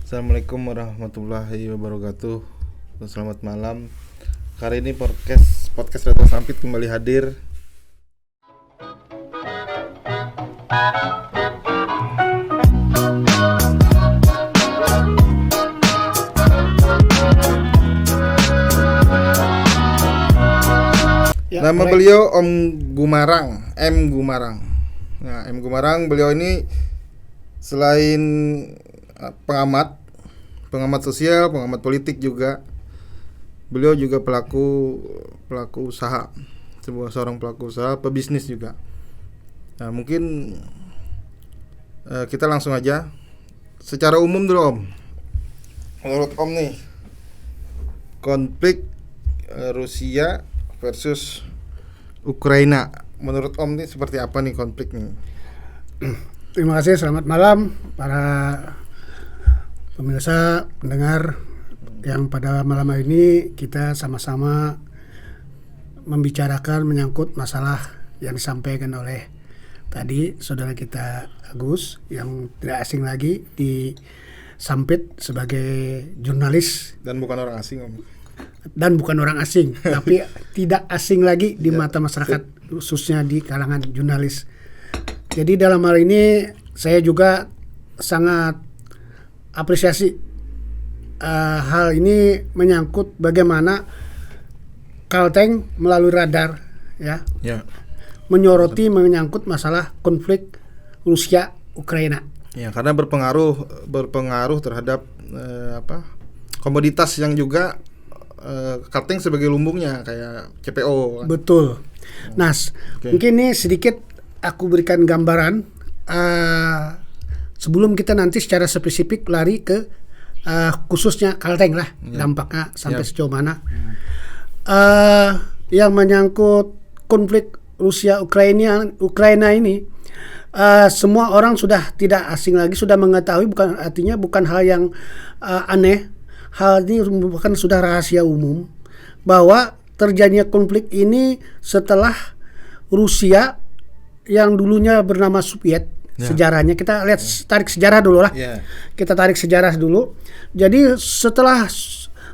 Assalamualaikum warahmatullahi wabarakatuh. Selamat malam. Kali ini podcast Radio Sampit kembali hadir. Ya, nama beliau Om Gumarang, M Gumarang. Nah, M Gumarang, beliau ini selain pengamat sosial, pengamat politik juga, beliau juga pelaku usaha, seorang pelaku usaha, pebisnis juga. Nah, mungkin kita langsung aja secara umum dulu, Om. Menurut Om nih, konflik Rusia versus Ukraina, menurut Om nih seperti apa nih konfliknya? Terima kasih, selamat malam para pemirsa pendengar yang pada malam hari ini kita sama-sama membicarakan menyangkut masalah yang disampaikan oleh tadi saudara kita Agus yang tidak asing lagi di Sampit sebagai jurnalis Dan bukan orang asing, Om. Tapi tidak asing lagi di mata masyarakat, khususnya di kalangan jurnalis. Jadi dalam hal ini saya juga sangat apresiasi hal ini menyangkut bagaimana Kalteng melalui radar ya. Menyoroti menyangkut masalah konflik Rusia Ukraina. Ya, karena berpengaruh terhadap komoditas yang juga Kalteng sebagai lumbungnya kayak CPO. Betul. Nah, mungkin ini sedikit aku berikan gambaran sebelum kita nanti secara spesifik lari ke khususnya Kalteng lah, dampaknya sampai sejauh mana. Yang menyangkut konflik Rusia Ukraina ini, semua orang sudah tidak asing lagi, sudah mengetahui, bukan hal yang aneh. Hal ini bukan sudah rahasia umum bahwa terjadinya konflik ini setelah Rusia yang dulunya bernama Soviet. Sejarahnya kita lihat, tarik sejarah dulu lah. Kita tarik sejarah dulu. Jadi setelah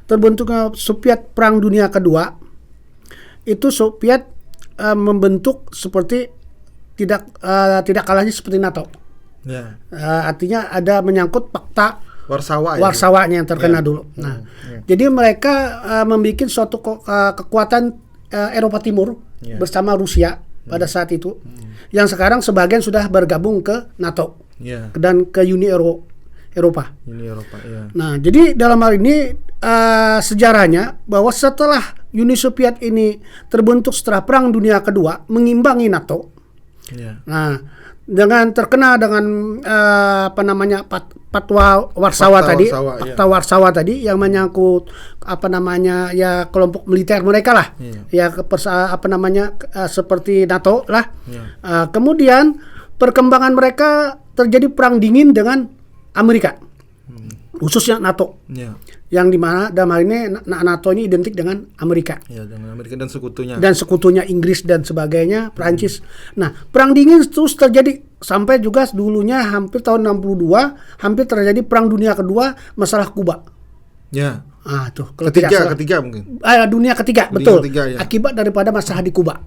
terbentuknya Soviet Perang Dunia Kedua, itu Soviet membentuk seperti tidak kalahnya seperti NATO. Artinya ada menyangkut fakta Warsawanya yang terkena dulu. Jadi mereka membuat suatu kekuatan Eropa Timur bersama Rusia pada saat itu, yang sekarang sebagian sudah bergabung ke NATO dan ke Uni Eropa. Nah, jadi dalam hal ini sejarahnya bahwa setelah Uni Soviet ini terbentuk setelah Perang Dunia Kedua mengimbangi NATO. Nah, dengan terkena dengan Fatwa Warsawa tadi yang menyangkut kelompok militer mereka lah, seperti NATO lah. Kemudian perkembangan mereka terjadi perang dingin dengan Amerika, khususnya NATO, yang dimana dalam hal ini NATO ini identik dengan Amerika, dengan Amerika dan sekutunya Inggris dan sebagainya, Prancis. Nah, perang dingin terus terjadi sampai juga dulunya hampir tahun 62 hampir terjadi Perang Dunia Kedua, masalah Kuba. Ketiga mungkin. Dunia ketiga, betul. Akibat daripada masalah di Kuba.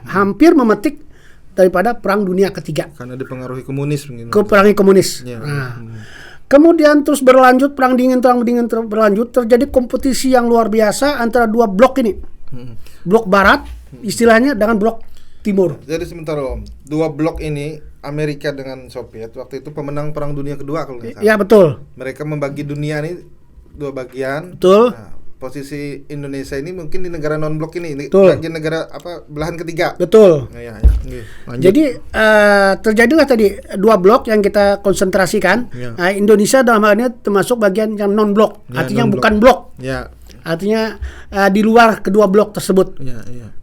Hampir memetik daripada Perang Dunia Ketiga. Karena dipengaruhi komunis mungkin. Komunis. Kemudian terus berlanjut perang dingin berlanjut, terjadi kompetisi yang luar biasa antara dua blok ini. Blok barat istilahnya dengan blok timur. Jadi sebentar, Om. Dua blok ini Amerika dengan Soviet waktu itu pemenang Perang Dunia Kedua kalau nggak salah. Ya, betul. Mereka membagi dunia ini dua bagian. Betul. Nah, posisi Indonesia ini mungkin di negara non blok ini, di negara belahan ketiga. Betul. Jadi terjadilah tadi dua blok yang kita konsentrasikan. Indonesia dalam hal ini termasuk bagian yang non blok, artinya bukan blok. Artinya di luar kedua blok tersebut.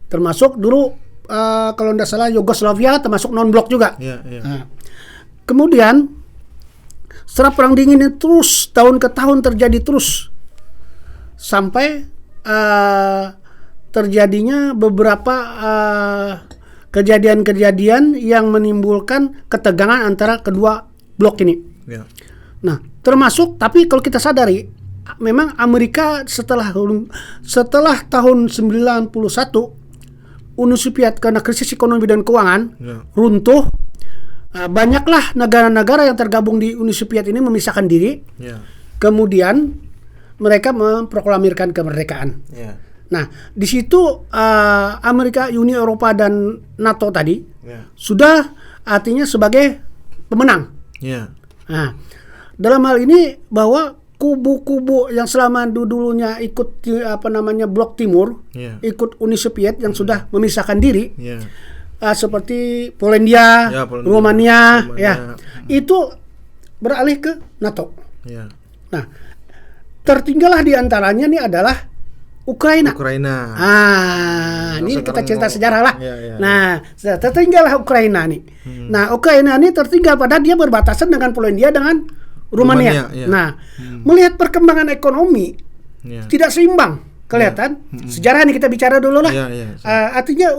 Termasuk dulu kalau tidak salah Yugoslavia termasuk non blok juga. Kemudian setelah perang dingin ini terus tahun ke tahun terjadi terus sampai terjadinya beberapa kejadian-kejadian yang menimbulkan ketegangan antara kedua blok ini. Ya. Nah, Termasuk, tapi kalau kita sadari, memang Amerika setelah tahun 91 Uni Soviet karena krisis ekonomi dan keuangan runtuh, banyaklah negara-negara yang tergabung di Uni Soviet ini memisahkan diri. Kemudian mereka memproklamirkan kemerdekaan. Nah, di situ Amerika, Uni Eropa dan NATO tadi sudah artinya sebagai pemenang. Nah, dalam hal ini bahwa kubu-kubu yang selama dulunya ikut blok timur, ikut Uni Soviet yang sudah memisahkan diri, seperti Polandia, Rumania, itu beralih ke NATO. Nah, tertinggallah di antaranya nih adalah Ukraina. Ini kita cerita sejarah lah. Nah, tertinggallah Ukraina nih. Nah, Ukraina ini tertinggal padahal dia berbatasan dengan Polandia dengan Rumania. Nah, melihat perkembangan ekonomi tidak seimbang, kelihatan. Sejarah ini kita bicara dulu lah. Artinya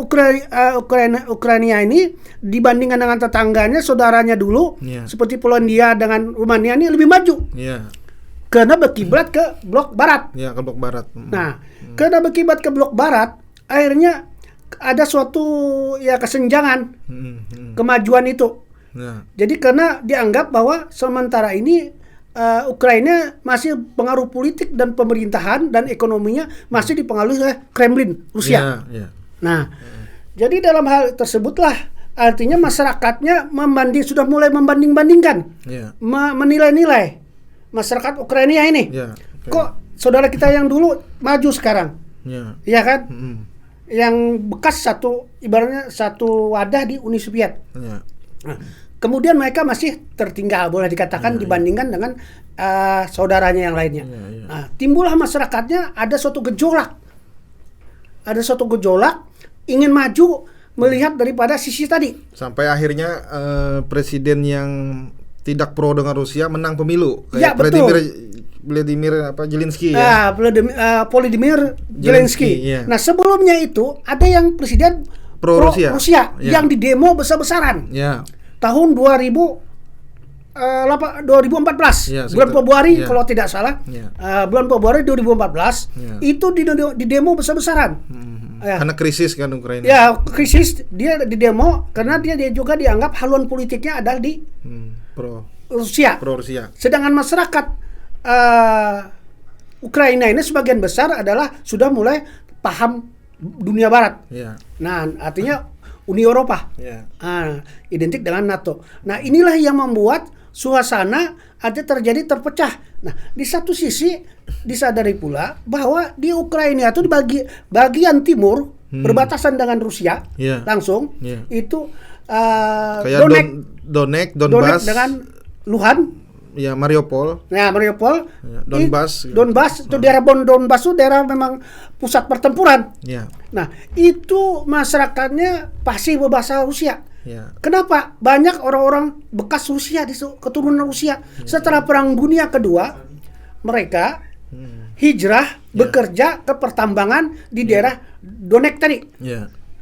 Ukraina ini dibandingkan dengan tetangganya, saudaranya dulu, seperti Polandia dengan Rumania ini lebih maju. Karena berkiblat ke blok barat. Ke blok barat. Nah, karena berkiblat ke blok barat, akhirnya ada suatu kesenjangan kemajuan itu. Jadi karena dianggap bahwa sementara ini Ukraina masih pengaruh politik dan pemerintahan dan ekonominya masih dipengaruhi oleh Kremlin, Rusia. Nah, jadi dalam hal tersebutlah artinya masyarakatnya sudah mulai membanding-bandingkan, menilai-nilai masyarakat Ukraina ini. Kok saudara kita yang dulu maju sekarang? Iya kan? Yang bekas ibaratnya satu wadah di Uni Soviet. Nah, kemudian mereka masih tertinggal, boleh dikatakan dibandingkan dengan saudaranya yang lainnya. Nah, timbullah masyarakatnya ada suatu gejolak. Ingin maju melihat daripada sisi tadi. Sampai akhirnya presiden yang tidak pro dengan Rusia menang pemilu. Vladimir Zelensky Volodymyr Zelensky. Nah, sebelumnya itu ada yang presiden pro Rusia yang didemo besar-besaran. Tahun 2014 bulan Februari kalau tidak salah, bulan Februari 2014 itu didemo besar-besaran. Karena krisis kan Ukraina. Krisis, dia didemo karena dia juga dianggap haluan politiknya adalah di pro Rusia. Sedangkan masyarakat Ukraina ini sebagian besar adalah sudah mulai paham dunia barat. Nah, artinya Uni Eropa, identik dengan NATO. Nah, inilah yang membuat suasana terjadi terpecah. Nah, di satu sisi disadari pula bahwa di Ukraina itu di bagian timur berbatasan dengan Rusia langsung itu Donetsk, Donbas dengan Luhan, Mariupol. Donbas itu daerah Donbas itu daerah memang pusat pertempuran. Nah, itu masyarakatnya pasti berbahasa Rusia. Kenapa? Banyak orang-orang bekas Rusia, keturunan Rusia. Setelah Perang Dunia Kedua, mereka hijrah bekerja ke pertambangan di daerah Donetsk tadi.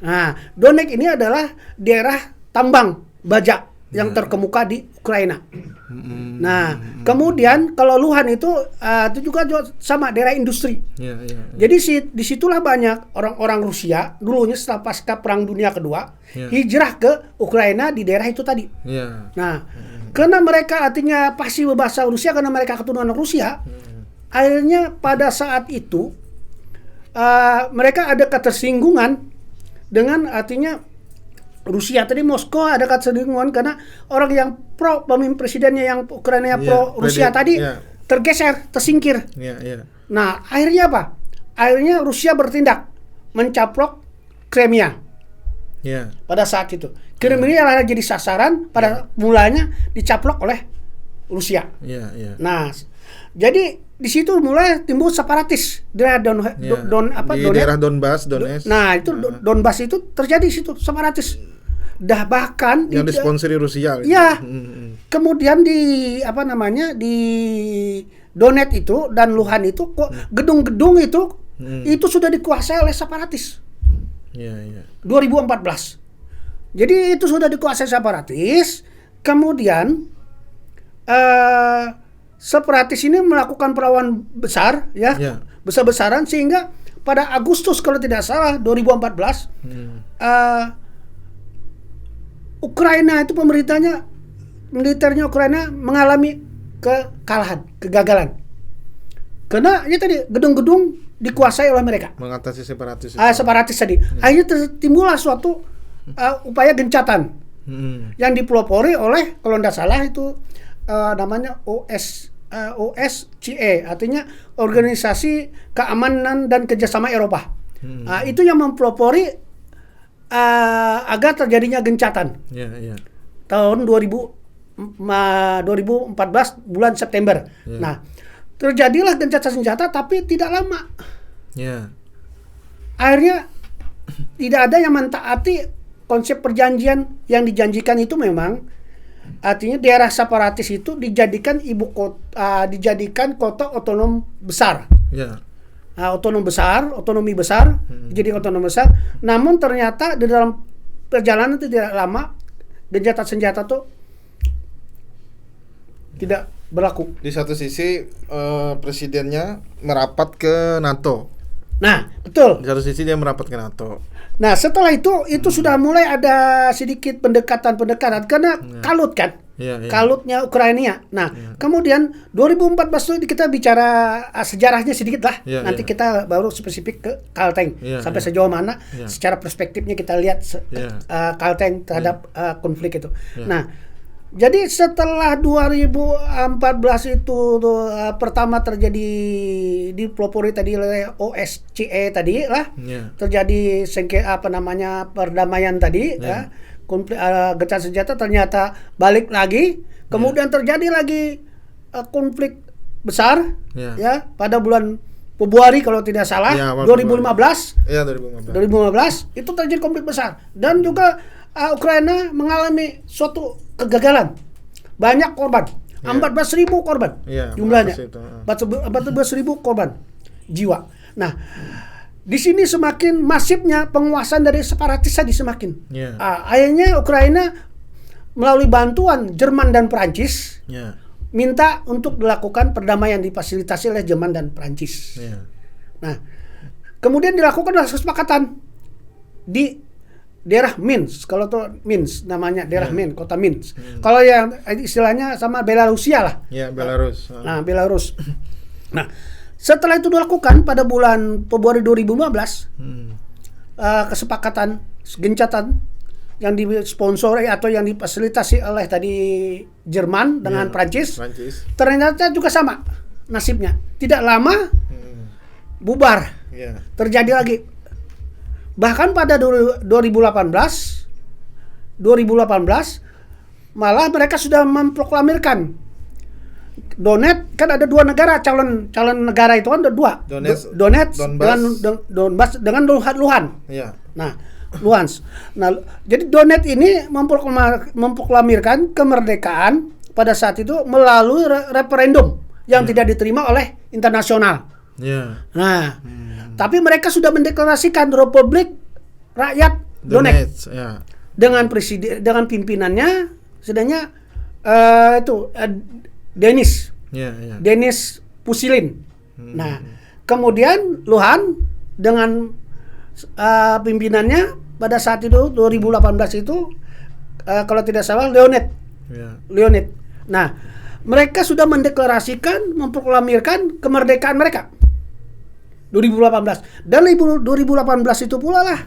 Nah, Donetsk ini adalah daerah tambang baja yang terkemuka di Ukraina. Nah, kemudian kalau Luhan itu juga sama daerah industri. Jadi disitulah banyak orang-orang Rusia dulunya setelah pasca Perang Dunia Kedua hijrah ke Ukraina di daerah itu tadi. Nah, karena mereka artinya pasti berbahasa Rusia karena mereka keturunan Rusia, akhirnya pada saat itu mereka ada ketersinggungan dengan artinya Rusia tadi, Moskow ada ketersinggungan karena orang yang pro pemimpin presidennya yang Ukraina pro Rusia tadi tergeser, tersingkir. Nah, akhirnya apa? Akhirnya Rusia bertindak mencaplok Crimea. Pada saat itu Crimea jadi sasaran pada mulanya dicaplok oleh Rusia. Nah, jadi di situ mulai timbul separatis daerah daerah Donbas, Donetsk. Nah, itu Donbas itu terjadi di situ separatis. Bahkan yang disponsori Rusia. Kemudian di Donetsk itu dan Luhan itu kok gedung-gedung itu sudah dikuasai oleh separatis. 2014. Jadi itu sudah dikuasai separatis. Kemudian separatis ini melakukan perlawanan besar, ya, Ya. besar-besaran, sehingga pada Agustus kalau tidak salah 2014, Ukraina itu militernya Ukraina mengalami kegagalan. Karena ya tadi gedung-gedung dikuasai oleh mereka. Mengatasi separatis. Separatis tadi. Akhirnya timbullah suatu upaya gencatan yang dipelopori oleh, kalau tidak salah itu namanya OSCE, artinya Organisasi Keamanan dan Kerjasama Eropa. Itu yang mempelopori agar terjadinya gencatan. Tahun 2014 bulan September. Nah, terjadilah gencatan senjata, tapi tidak lama. Akhirnya tidak ada yang mentaati konsep perjanjian yang dijanjikan itu. Memang artinya daerah separatis itu dijadikan dijadikan kota otonom besar. Otonomi besar, jadi otonom besar. Namun ternyata di dalam perjalanan itu tidak lama, gencatan senjata itu tidak berlaku. Di satu sisi presidennya merapat ke NATO. Nah, betul. Di satu sisi dia merapat ke NATO. Nah, setelah itu sudah mulai ada sedikit pendekatan karena kalut kan. Kalutnya Ukraina. Nah, kemudian 2014 itu kita bicara sejarahnya sedikit lah. Nanti kita baru spesifik ke Kalteng sampai sejauh mana secara perspektifnya kita lihat Kalteng terhadap konflik itu. Nah, jadi setelah 2014 itu pertama terjadi dipelopori tadi oleh OSCE tadi lah, terjadi perdamaian tadi, konflik gencatan senjata, ternyata balik lagi, kemudian terjadi lagi konflik besar, ya, pada bulan Februari kalau tidak salah, 2015. 2015 itu terjadi konflik besar, dan juga Ukraina mengalami suatu kegagalan, banyak korban, 14.000 korban jumlahnya, 14.000 korban jiwa. Nah, di sini semakin masifnya penguasaan dari separatis tadi semakin. Akhirnya Ukraina melalui bantuan Jerman dan Perancis minta untuk dilakukan perdamaian, difasilitasi oleh Jerman dan Perancis. Nah, kemudian dilakukan kesepakatan di daerah Minsk. Kalau tuh Minsk namanya daerah Minsk, kota Minsk. Kalau yang istilahnya sama Belarusia lah. Belarus. Nah, Belarus. Nah, setelah itu dilakukan pada bulan Februari 2015 kesepakatan gencatan yang disponsori atau yang difasilitasi oleh tadi Jerman dengan Prancis. Ternyata juga sama nasibnya. Tidak lama bubar. Terjadi lagi. Bahkan pada 2018 malah mereka sudah memproklamirkan Donetsk, kan ada dua negara calon negara itu kan ada dua. Donetsk Donbas dengan Luhansk. Nah, Luhansk. Nah, jadi Donetsk ini memproklamirkan kemerdekaan pada saat itu melalui referendum yang tidak diterima oleh internasional. Nah, tapi mereka sudah mendeklarasikan Republik Rakyat Donetsk dengan presiden, dengan pimpinannya sedangnya Denis Pushilin. Nah, kemudian Luhansk dengan pimpinannya pada saat itu 2018 itu kalau tidak salah Leonid. Nah, mereka sudah mendeklarasikan, memproklamirkan kemerdekaan mereka 2018. Dan 2018 itu pula lah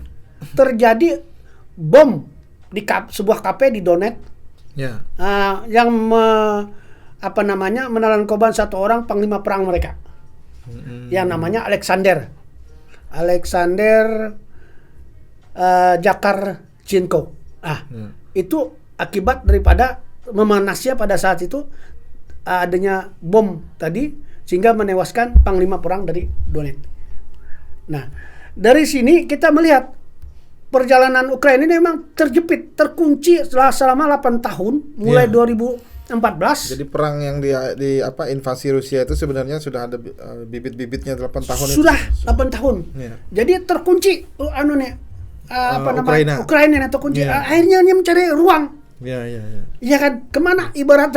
terjadi bom di sebuah kafe di Donetsk yang menelan korban satu orang panglima perang mereka yang namanya Alexander Zakarchenko. Itu akibat daripada memanasnya pada saat itu adanya bom tadi sehingga menewaskan panglima perang dari Donetsk. Nah, dari sini kita melihat perjalanan Ukraina ini memang terkunci selama 8 tahun mulai 2014. Jadi perang yang invasi Rusia itu sebenarnya sudah ada bibit-bibitnya 8 tahun. Sudah 8 tahun. Jadi terkunci Ukraina terkunci. Akhirnya dia mencari ruang Iya, iya, iya. Iya kan? Kemana ibarat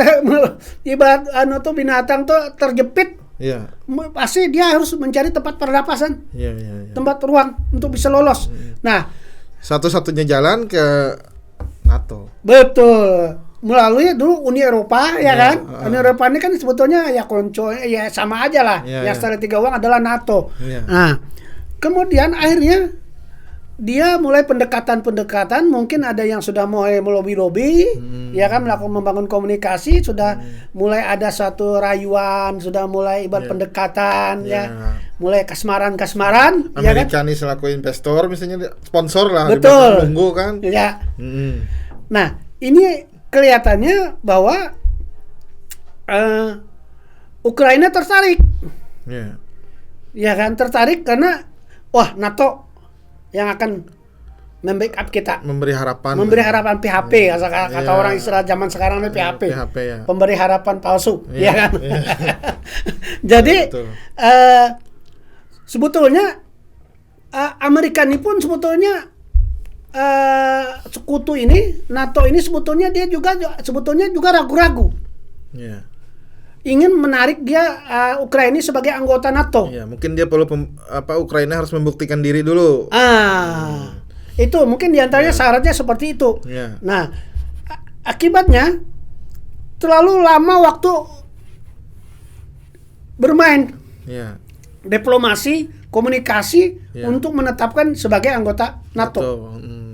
tuh binatang tuh terjepit, Iya. pasti dia harus mencari tempat pernapasan, Iya, iya, iya. tempat ruang untuk bisa lolos. Nah, Satu-satunya jalan ke NATO. betul. Melalui dulu Uni Eropa ya Iya, kan? Uni Eropa ini kan sebetulnya ya konco ya sama aja lah. Iya, Ya iya. setelah tiga uang adalah NATO. Iya. Nah, kemudian akhirnya dia mulai pendekatan-pendekatan, mungkin ada yang sudah mulai melobi-lobi, ya kan, membangun komunikasi, sudah mulai ada suatu rayuan, sudah mulai ibarat Iya. pendekatan, Iya. ya, mulai kasmaran, ya kan? Amerika nih selaku investor misalnya sponsor lah di Betul. belakang punggung kan. Ya. Mm-mm. Nah, ini kelihatannya bahwa Ukraina tertarik, Iya. ya kan, tertarik karena wah NATO yang akan membackup kita. Memberi harapan. Memberi harapan PHP, kata Iya. orang istilah zaman sekarang ini PHP. PHP ya. Pemberi harapan palsu, Iya, ya kan? iya. Jadi Betul. sebetulnya Amerika ini pun sebetulnya sekutu ini, NATO ini sebetulnya dia juga ragu-ragu Iya. ingin menarik dia Ukraina ini sebagai anggota NATO. Iya, mungkin dia perlu Ukraina harus membuktikan diri dulu. Itu mungkin diantaranya syaratnya seperti itu. Iya. Nah, akibatnya terlalu lama waktu bermain Iya. diplomasi, komunikasi Iya. untuk menetapkan sebagai anggota NATO. Betul.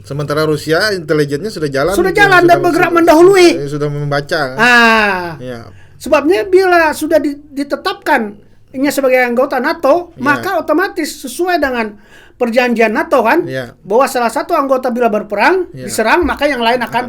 Sementara Rusia intelijennya sudah jalan. Sudah mungkin, jalan dan bergerak mendahului. Sudah membaca. Iya. Sebabnya bila sudah ditetapkannya sebagai anggota NATO, Iya. maka otomatis sesuai dengan perjanjian NATO kan, Iya. bahwa salah satu anggota bila berperang Iya. diserang, maka yang lain akan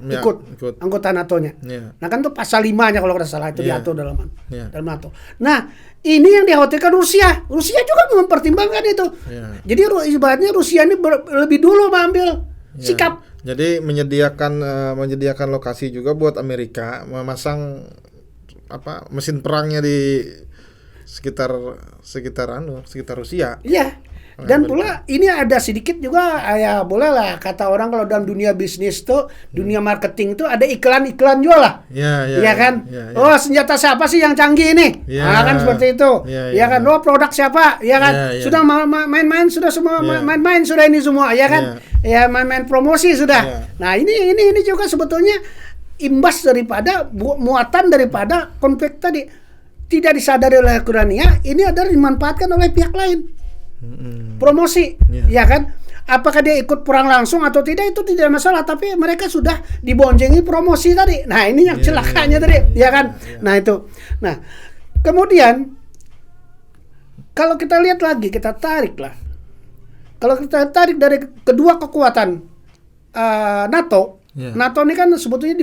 Ya, ikut ikut. anggota NATO-nya. Iya. Nah kan itu pasal 5-nya kalau tidak salah itu Iya. diatur dalam Iya. NATO. Nah, ini yang dikhawatirkan Rusia. Rusia juga mempertimbangkan itu. Iya. Jadi ibaratnya Rusia ini lebih dulu mengambil Ya. sikap. Jadi menyediakan lokasi juga buat Amerika memasang mesin perangnya di sekitar Rusia. Iya. Dan pula ini ada sedikit juga ya boleh lah kata orang kalau dalam dunia bisnis tuh, dunia marketing tuh ada iklan-iklan juga lah. Iya, Iya kan? Iya, iya. Oh, senjata siapa sih yang canggih ini? Iya. Nah, kan seperti itu. Iya, Ya iya, kan? iya. Oh, produk siapa? Ya kan? Iya, iya. Sudah main-main sudah semua Iya. main-main sudah ini semua, ya kan? Ya main-main promosi sudah. Iya. Nah, ini juga sebetulnya imbas daripada muatan daripada konflik tadi. Tidak disadari oleh Ukraina, ini adalah dimanfaatkan oleh pihak lain. Promosi, Iya. ya kan? Apakah dia ikut perang langsung atau tidak itu tidak masalah, tapi mereka sudah diboncengi promosi tadi. Nah, ini yang celakanya tadi, ya kan? Nah, itu. Nah, kemudian kalau kita lihat lagi, kita tarik lah. Kalau kita tarik dari kedua kekuatan NATO, Iya. NATO ini kan sebetulnya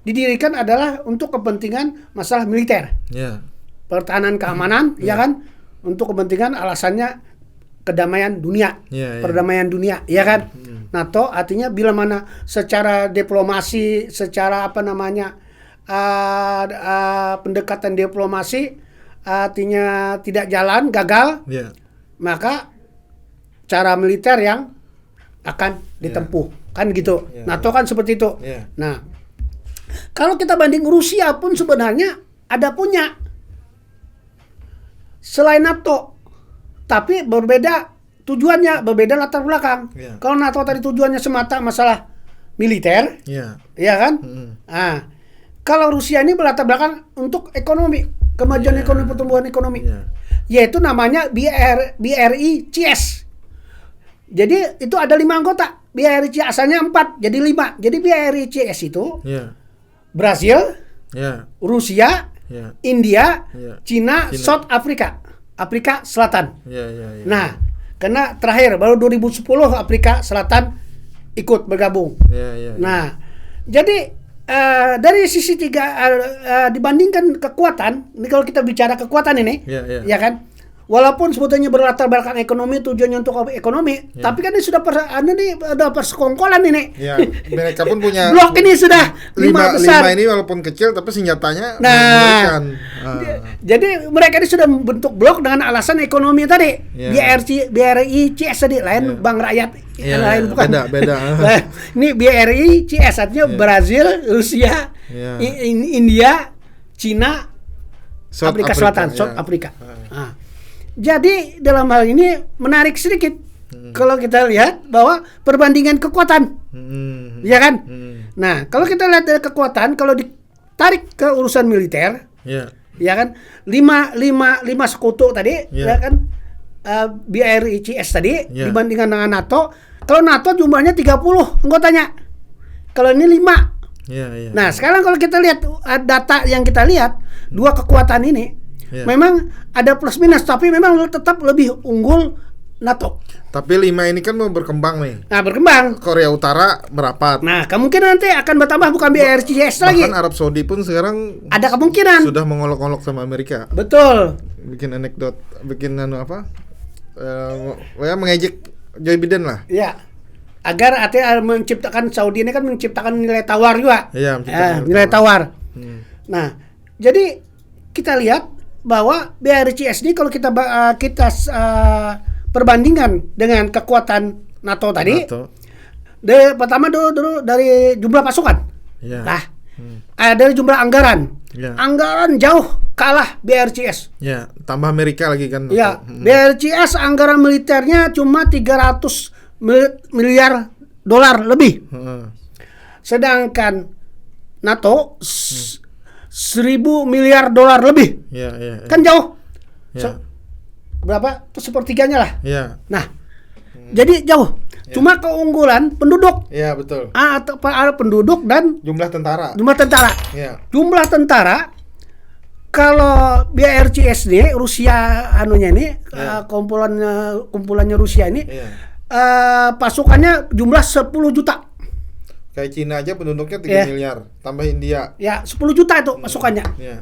didirikan adalah untuk kepentingan masalah militer, Iya. pertahanan keamanan, ya kan? Untuk kepentingan alasannya kedamaian dunia, Iya, iya. perdamaian dunia, ya kan? NATO artinya bila mana secara diplomasi, secara pendekatan diplomasi artinya tidak jalan, gagal, Iya. maka cara militer yang akan ditempuh, kan gitu. Iya, NATO kan seperti itu. Iya. Nah, kalau kita banding Rusia pun sebenarnya ada punya selain NATO, tapi berbeda tujuannya, berbeda latar belakang. Iya. Kalau NATO tadi tujuannya semata masalah militer, Iya. ya kan? Mm-mm. Nah, kalau Rusia ini berlatar belakang untuk ekonomi, kemajuan Iya. ekonomi, pertumbuhan ekonomi, Iya. yaitu namanya BRICS. Jadi itu ada 5 anggota. BRICS asalnya 4, jadi 5. Jadi BRICS itu Iya. Brasil, Iya. Rusia, Iya. India, Iya. Cina, Cina. South Afrika Selatan. Iya, iya, iya. Nah, karena terakhir baru 2010 Afrika Selatan ikut bergabung. Iya, iya. Nah, jadi dari sisi dibandingkan kekuatan, ini kalau kita bicara kekuatan ini, Iya, iya. ya kan? Walaupun sebetulnya berlatar belakang ekonomi, tujuannya untuk ekonomi, Ya. tapi kan ini sudah ada persekongkolan ini. Ya, mereka pun punya Blok ini sudah 5 besar. 5 ini walaupun kecil tapi senjatanya Nah, mengerikan. jadi mereka ini sudah membentuk blok dengan alasan ekonomi tadi. Ya. BRICS tadi, lain Ya. bank rakyat Iya, yang lain bukan. beda. Nah, ini BRICS artinya Brazil, Rusia, Iya. India, Cina, South Afrika Africa, Selatan, ya. South Afrika. Nah, jadi dalam hal ini menarik sedikit kalau kita lihat bahwa perbandingan kekuatan, ya kan? Nah, kalau kita lihat dari kekuatan, kalau ditarik ke urusan militer, Iya. ya kan, lima sekutu tadi, Ya. ya kan, BRICS tadi Ya. dibandingkan dengan NATO. Kalau NATO jumlahnya 30 anggotanya, kalau ini 5. Iya. Nah, sekarang kalau kita lihat data yang kita lihat, dua kekuatan ini Ya. memang ada plus minus, tapi memang tetap lebih unggul NATO. Tapi 5 ini kan mau berkembang nih. Nah, berkembang. Korea Utara merapat. Nah, kemungkinan nanti akan bertambah, bukan BRICS lagi. Bahkan Arab Saudi pun sekarang Ada kemungkinan. sudah mengolok-olok sama Amerika. Betul. Bikin anekdot, bikin apa? Ya mengejek Joe Biden lah. Ya. Agar artinya menciptakan, Saudi ini kan menciptakan nilai tawar juga. Iya, menciptakan Nilai tawar. Hmm. Nah, jadi kita lihat bahwa BRICS ini kalau kita perbandingan dengan kekuatan NATO tadi, NATO. pertama dulu dari jumlah pasukan. Iya. Nah, dari jumlah anggaran. Iya. Anggaran jauh kalah BRICS. Ya, tambah Amerika lagi kan. Ya, NATO. BRICS anggaran militernya cuma 300 miliar dolar lebih. Heeh. Sedangkan NATO 1.000 miliar dolar lebih. Iya. Kan jauh. Ya. Berapa? Itu sepertiganya lah. Iya. Nah, jadi jauh. Cuma keunggulan penduduk. Iya, betul. Atau penduduk dan Jumlah tentara. jumlah tentara. Iya. Jumlah tentara kalau BRICS nih Rusia anunya ini kumpulannya Rusia ini Iya. pasukannya jumlah 10 juta. Kayak Cina aja penduduknya 3 Iya. miliar, tambah India. Ya, 10 juta itu pasukannya. Iya.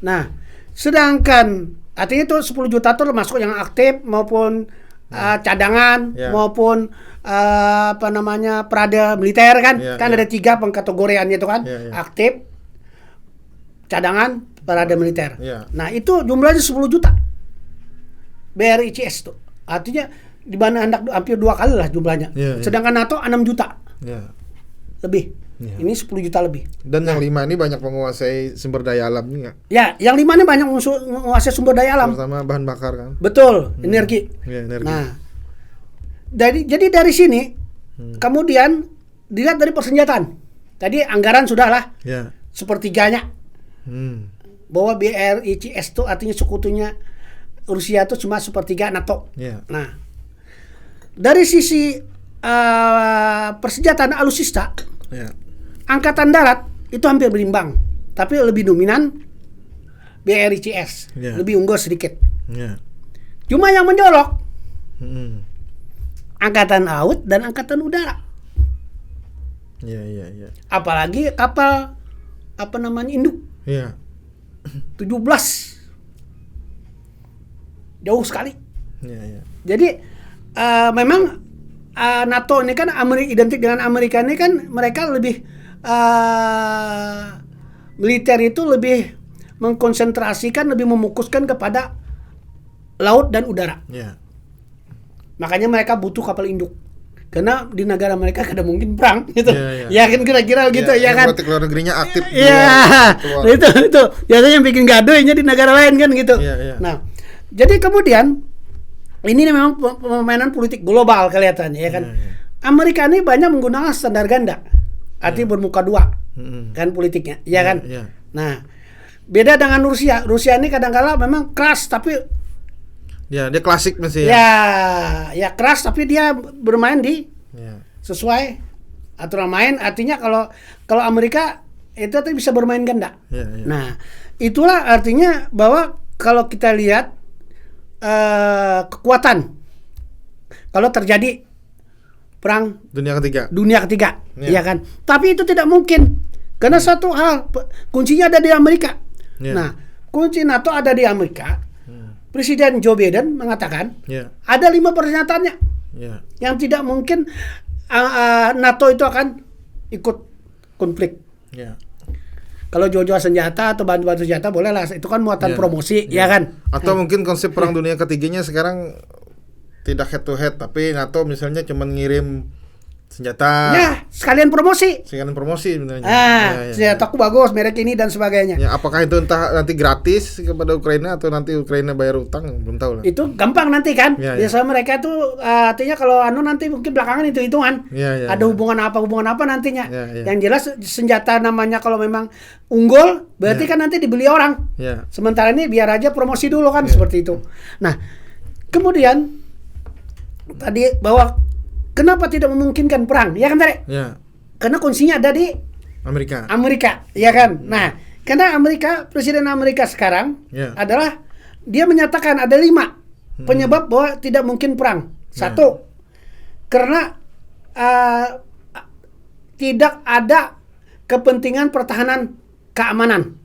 Nah, sedangkan artinya itu 10 juta itu termasuk yang aktif maupun cadangan Ya. maupun perada militer kan. Ya, Kan ya. ada 3 pengkategoriannya itu kan. Ya, ya. Aktif, cadangan, parada militer. Ya. Nah, itu jumlahnya 10 juta. BRICS tuh. Artinya di mana hampir 2 kali lah jumlahnya. Ya, ya. Sedangkan NATO 6 juta Iya. lebih. Ya. Ini 10 juta lebih. Dan yang 5 ini banyak menguasai sumber daya alam juga. Ya, yang 5 ini banyak menguasai sumber daya alam. Terutama bahan bakar kan. Betul, energi. Iya, energi. Nah, jadi dari sini kemudian dilihat dari persenjataan. Tadi anggaran sudah lah Ya. sepertiganya. Hmm. Bahwa BRICS itu artinya sekutunya Rusia itu cuma sepertiga NATO. Ya. Nah, dari sisi persenjataan alutsista, Ya. angkatan darat itu hampir berimbang, tapi lebih dominan BRICS, Ya. lebih unggul sedikit. Ya. Cuma yang menjorok Hmm. angkatan laut dan angkatan udara. Iya. Apalagi kapal induk Iya. 17. Jauh sekali. Iya. Jadi memang NATO ini kan identik dengan Amerika ini kan mereka lebih militer itu lebih mengkonsentrasikan, lebih memukuskan kepada laut dan udara. Iya. Makanya mereka butuh kapal induk. Karena di negara mereka kada mungkin perang gitu. Iya. Ya kan kira-kira gitu ya kan. Politik luar negerinya aktif. Iya. Keluar. Itu biasanya yang bikin gaduhnya di negara lain kan gitu. Iya. Nah, jadi kemudian ini memang permainan politik global kelihatannya ya kan. Iya. Amerika ini banyak menggunakan standar ganda. Artinya bermuka dua Mm-mm. kan politiknya, ya kan? Iya. Nah, beda dengan Rusia. Rusia ini kadang-kala memang keras tapi Ya, dia klasik masih ya. ya keras tapi dia bermain di Ya. sesuai aturan main. Artinya kalau Amerika itu tuh bisa bermain ganda. Iya. Nah, itulah artinya bahwa kalau kita lihat kekuatan kalau terjadi perang Dunia ketiga. dunia ketiga, Ya. ya kan? Tapi itu tidak mungkin karena satu hal kuncinya ada di Amerika. Ya. Nah, kunci NATO ada di Amerika. Presiden Joe Biden mengatakan Ya. ada 5 pernyataannya Ya. yang tidak mungkin NATO itu akan ikut konflik. Ya. Kalau jual-jual senjata atau bantu-bantu senjata boleh lah, itu kan muatan Ya. promosi, ya kan? Atau mungkin konsep perang dunia ketiganya sekarang tidak head to head, tapi NATO misalnya cuma ngirim senjata. Ya, sekalian promosi. Sekalian promosi sebenarnya. Senjataku bagus, merek ini dan sebagainya. Ya, apakah itu entah nanti gratis kepada Ukraina atau nanti Ukraina bayar utang, belum tahu lah. Itu gampang nanti kan. Ya. Biasanya mereka tuh artinya kalau nanti mungkin belakangan itu hitungan. Ada hubungan apa nantinya. Yang jelas senjata namanya kalau memang unggul berarti kan nanti dibeli orang. Sementara ini biar aja promosi dulu kan seperti itu. Nah, kemudian tadi bahwa kenapa tidak memungkinkan perang? Ya kan tadi? Karena kuncinya ada di Amerika, ya kan? Nah, karena Presiden Amerika sekarang adalah dia menyatakan ada 5 penyebab bahwa tidak mungkin perang. 1, karena tidak ada kepentingan pertahanan keamanan.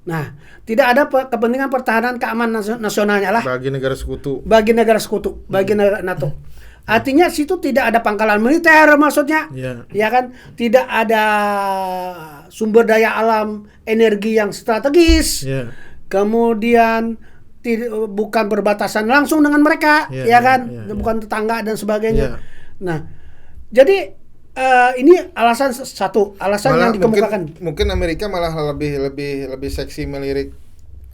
Nah, tidak ada kepentingan pertahanan keamanan nasionalnya lah. Bagi negara sekutu, bagi negara NATO. Artinya situ tidak ada pangkalan militer maksudnya, ya kan? Tidak ada sumber daya alam, energi yang strategis. Kemudian bukan berbatasan langsung dengan mereka, bukan tetangga dan sebagainya. Nah, jadi ini alasan malah yang dikemukakan. Mungkin Amerika malah lebih seksi melirik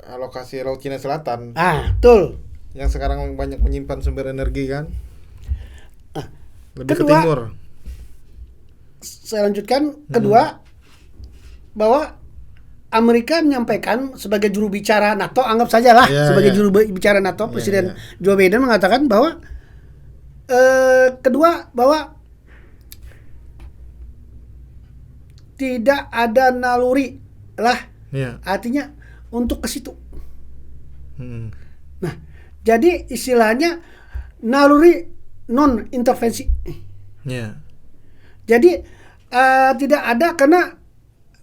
alokasi Laut Cina Selatan. Betul. Yang sekarang banyak menyimpan sumber energi kan. Lebih kedua, ke timur. Saya lanjutkan. Kedua, bahwa Amerika menyampaikan sebagai juru bicara NATO, anggap sajalah sebagai juru bicara NATO, Presiden Joe Biden mengatakan bahwa kedua, bahwa tidak ada naluri lah, artinya untuk ke situ. Nah, jadi istilahnya naluri non intervensi. Jadi tidak ada, karena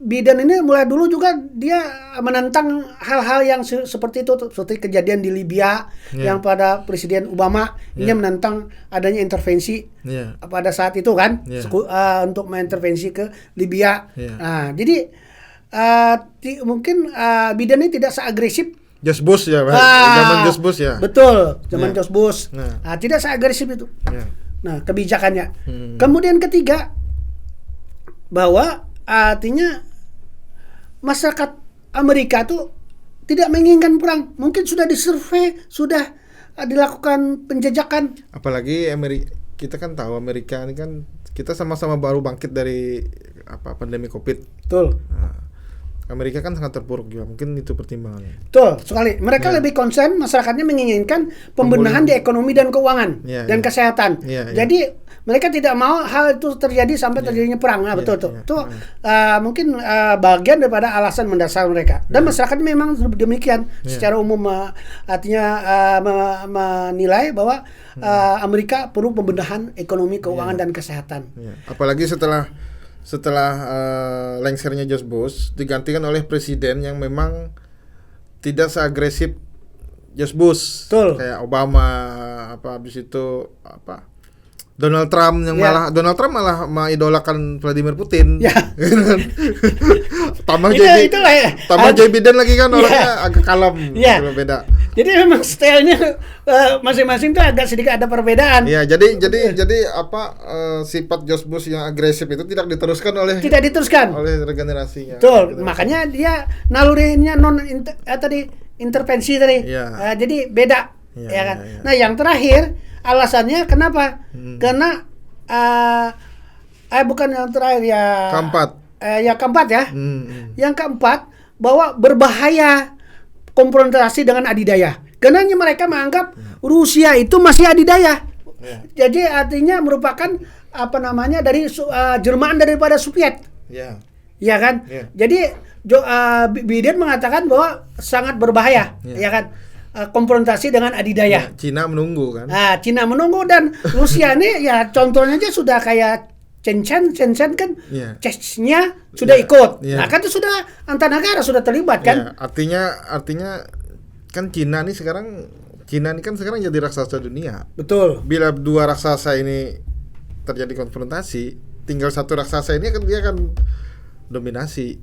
Biden ini mulai dulu juga dia menentang hal-hal yang seperti itu, seperti kejadian di Libya yang pada Presiden Obama ini menentang adanya intervensi pada saat itu kan, untuk mengintervensi ke Libya. Nah, jadi mungkin Biden ini tidak seagresif George Bush zaman George Bush Betul, zaman George Bush. Tidak seagresif itu. Nah, kebijakannya. Kemudian ketiga, bahwa artinya masyarakat Amerika tuh tidak menginginkan perang. Mungkin sudah disurvei, sudah dilakukan penjajakan. Apalagi kita kan tahu Amerika ini kan kita sama-sama baru bangkit dari pandemi Covid. Betul. Amerika kan sangat terpuruk juga, mungkin itu pertimbangannya. Betul sekali. Mereka lebih concern, masyarakatnya menginginkan pembenahan di ekonomi dan keuangan dan kesehatan. Jadi mereka tidak mau hal itu terjadi sampai terjadinya perang. Nah, betul tuh. Itu mungkin bagian daripada alasan mendasar mereka. Dan masyarakat memang demikian secara umum, artinya menilai bahwa Amerika perlu pembenahan ekonomi, keuangan dan kesehatan. Apalagi setelah lengsernya George Bush digantikan oleh presiden yang memang tidak seagresif George Bush. Betul. Kayak Obama, habis itu Donald Trump yang Donald Trump malah mengidolakan Vladimir Putin. Tambah Joe Biden lagi kan orangnya agak kalem, beda. Jadi memang stylenya masing-masing tuh agak sedikit ada perbedaan. Jadi sifat George Bush yang agresif itu tidak diteruskan oleh regenerasinya. Betul. Gitu. Makanya dia nalurinya intervensi tadi. Jadi beda, kan. Nah, yang terakhir alasannya kenapa? Karena bukan yang terakhir keempat ya. Yang keempat, bahwa berbahaya konfrontasi dengan adidaya. Karena mereka menganggap Rusia itu masih adidaya. Jadi artinya merupakan dari Jerman daripada Soviet. Ya kan? Jadi Biden mengatakan bahwa sangat berbahaya, ya kan? Konfrontasi dengan adidaya. Cina menunggu kan? Cina menunggu, dan Rusia ini ya contohnya aja sudah kayak Shenzhen kan, Chechnya sudah ikut. Nah, kan itu sudah antar negara sudah terlibat kan? Artinya kan Cina ini kan sekarang jadi raksasa dunia. Betul. Bila dua raksasa ini terjadi konfrontasi, tinggal satu raksasa ini dia akan dominasi.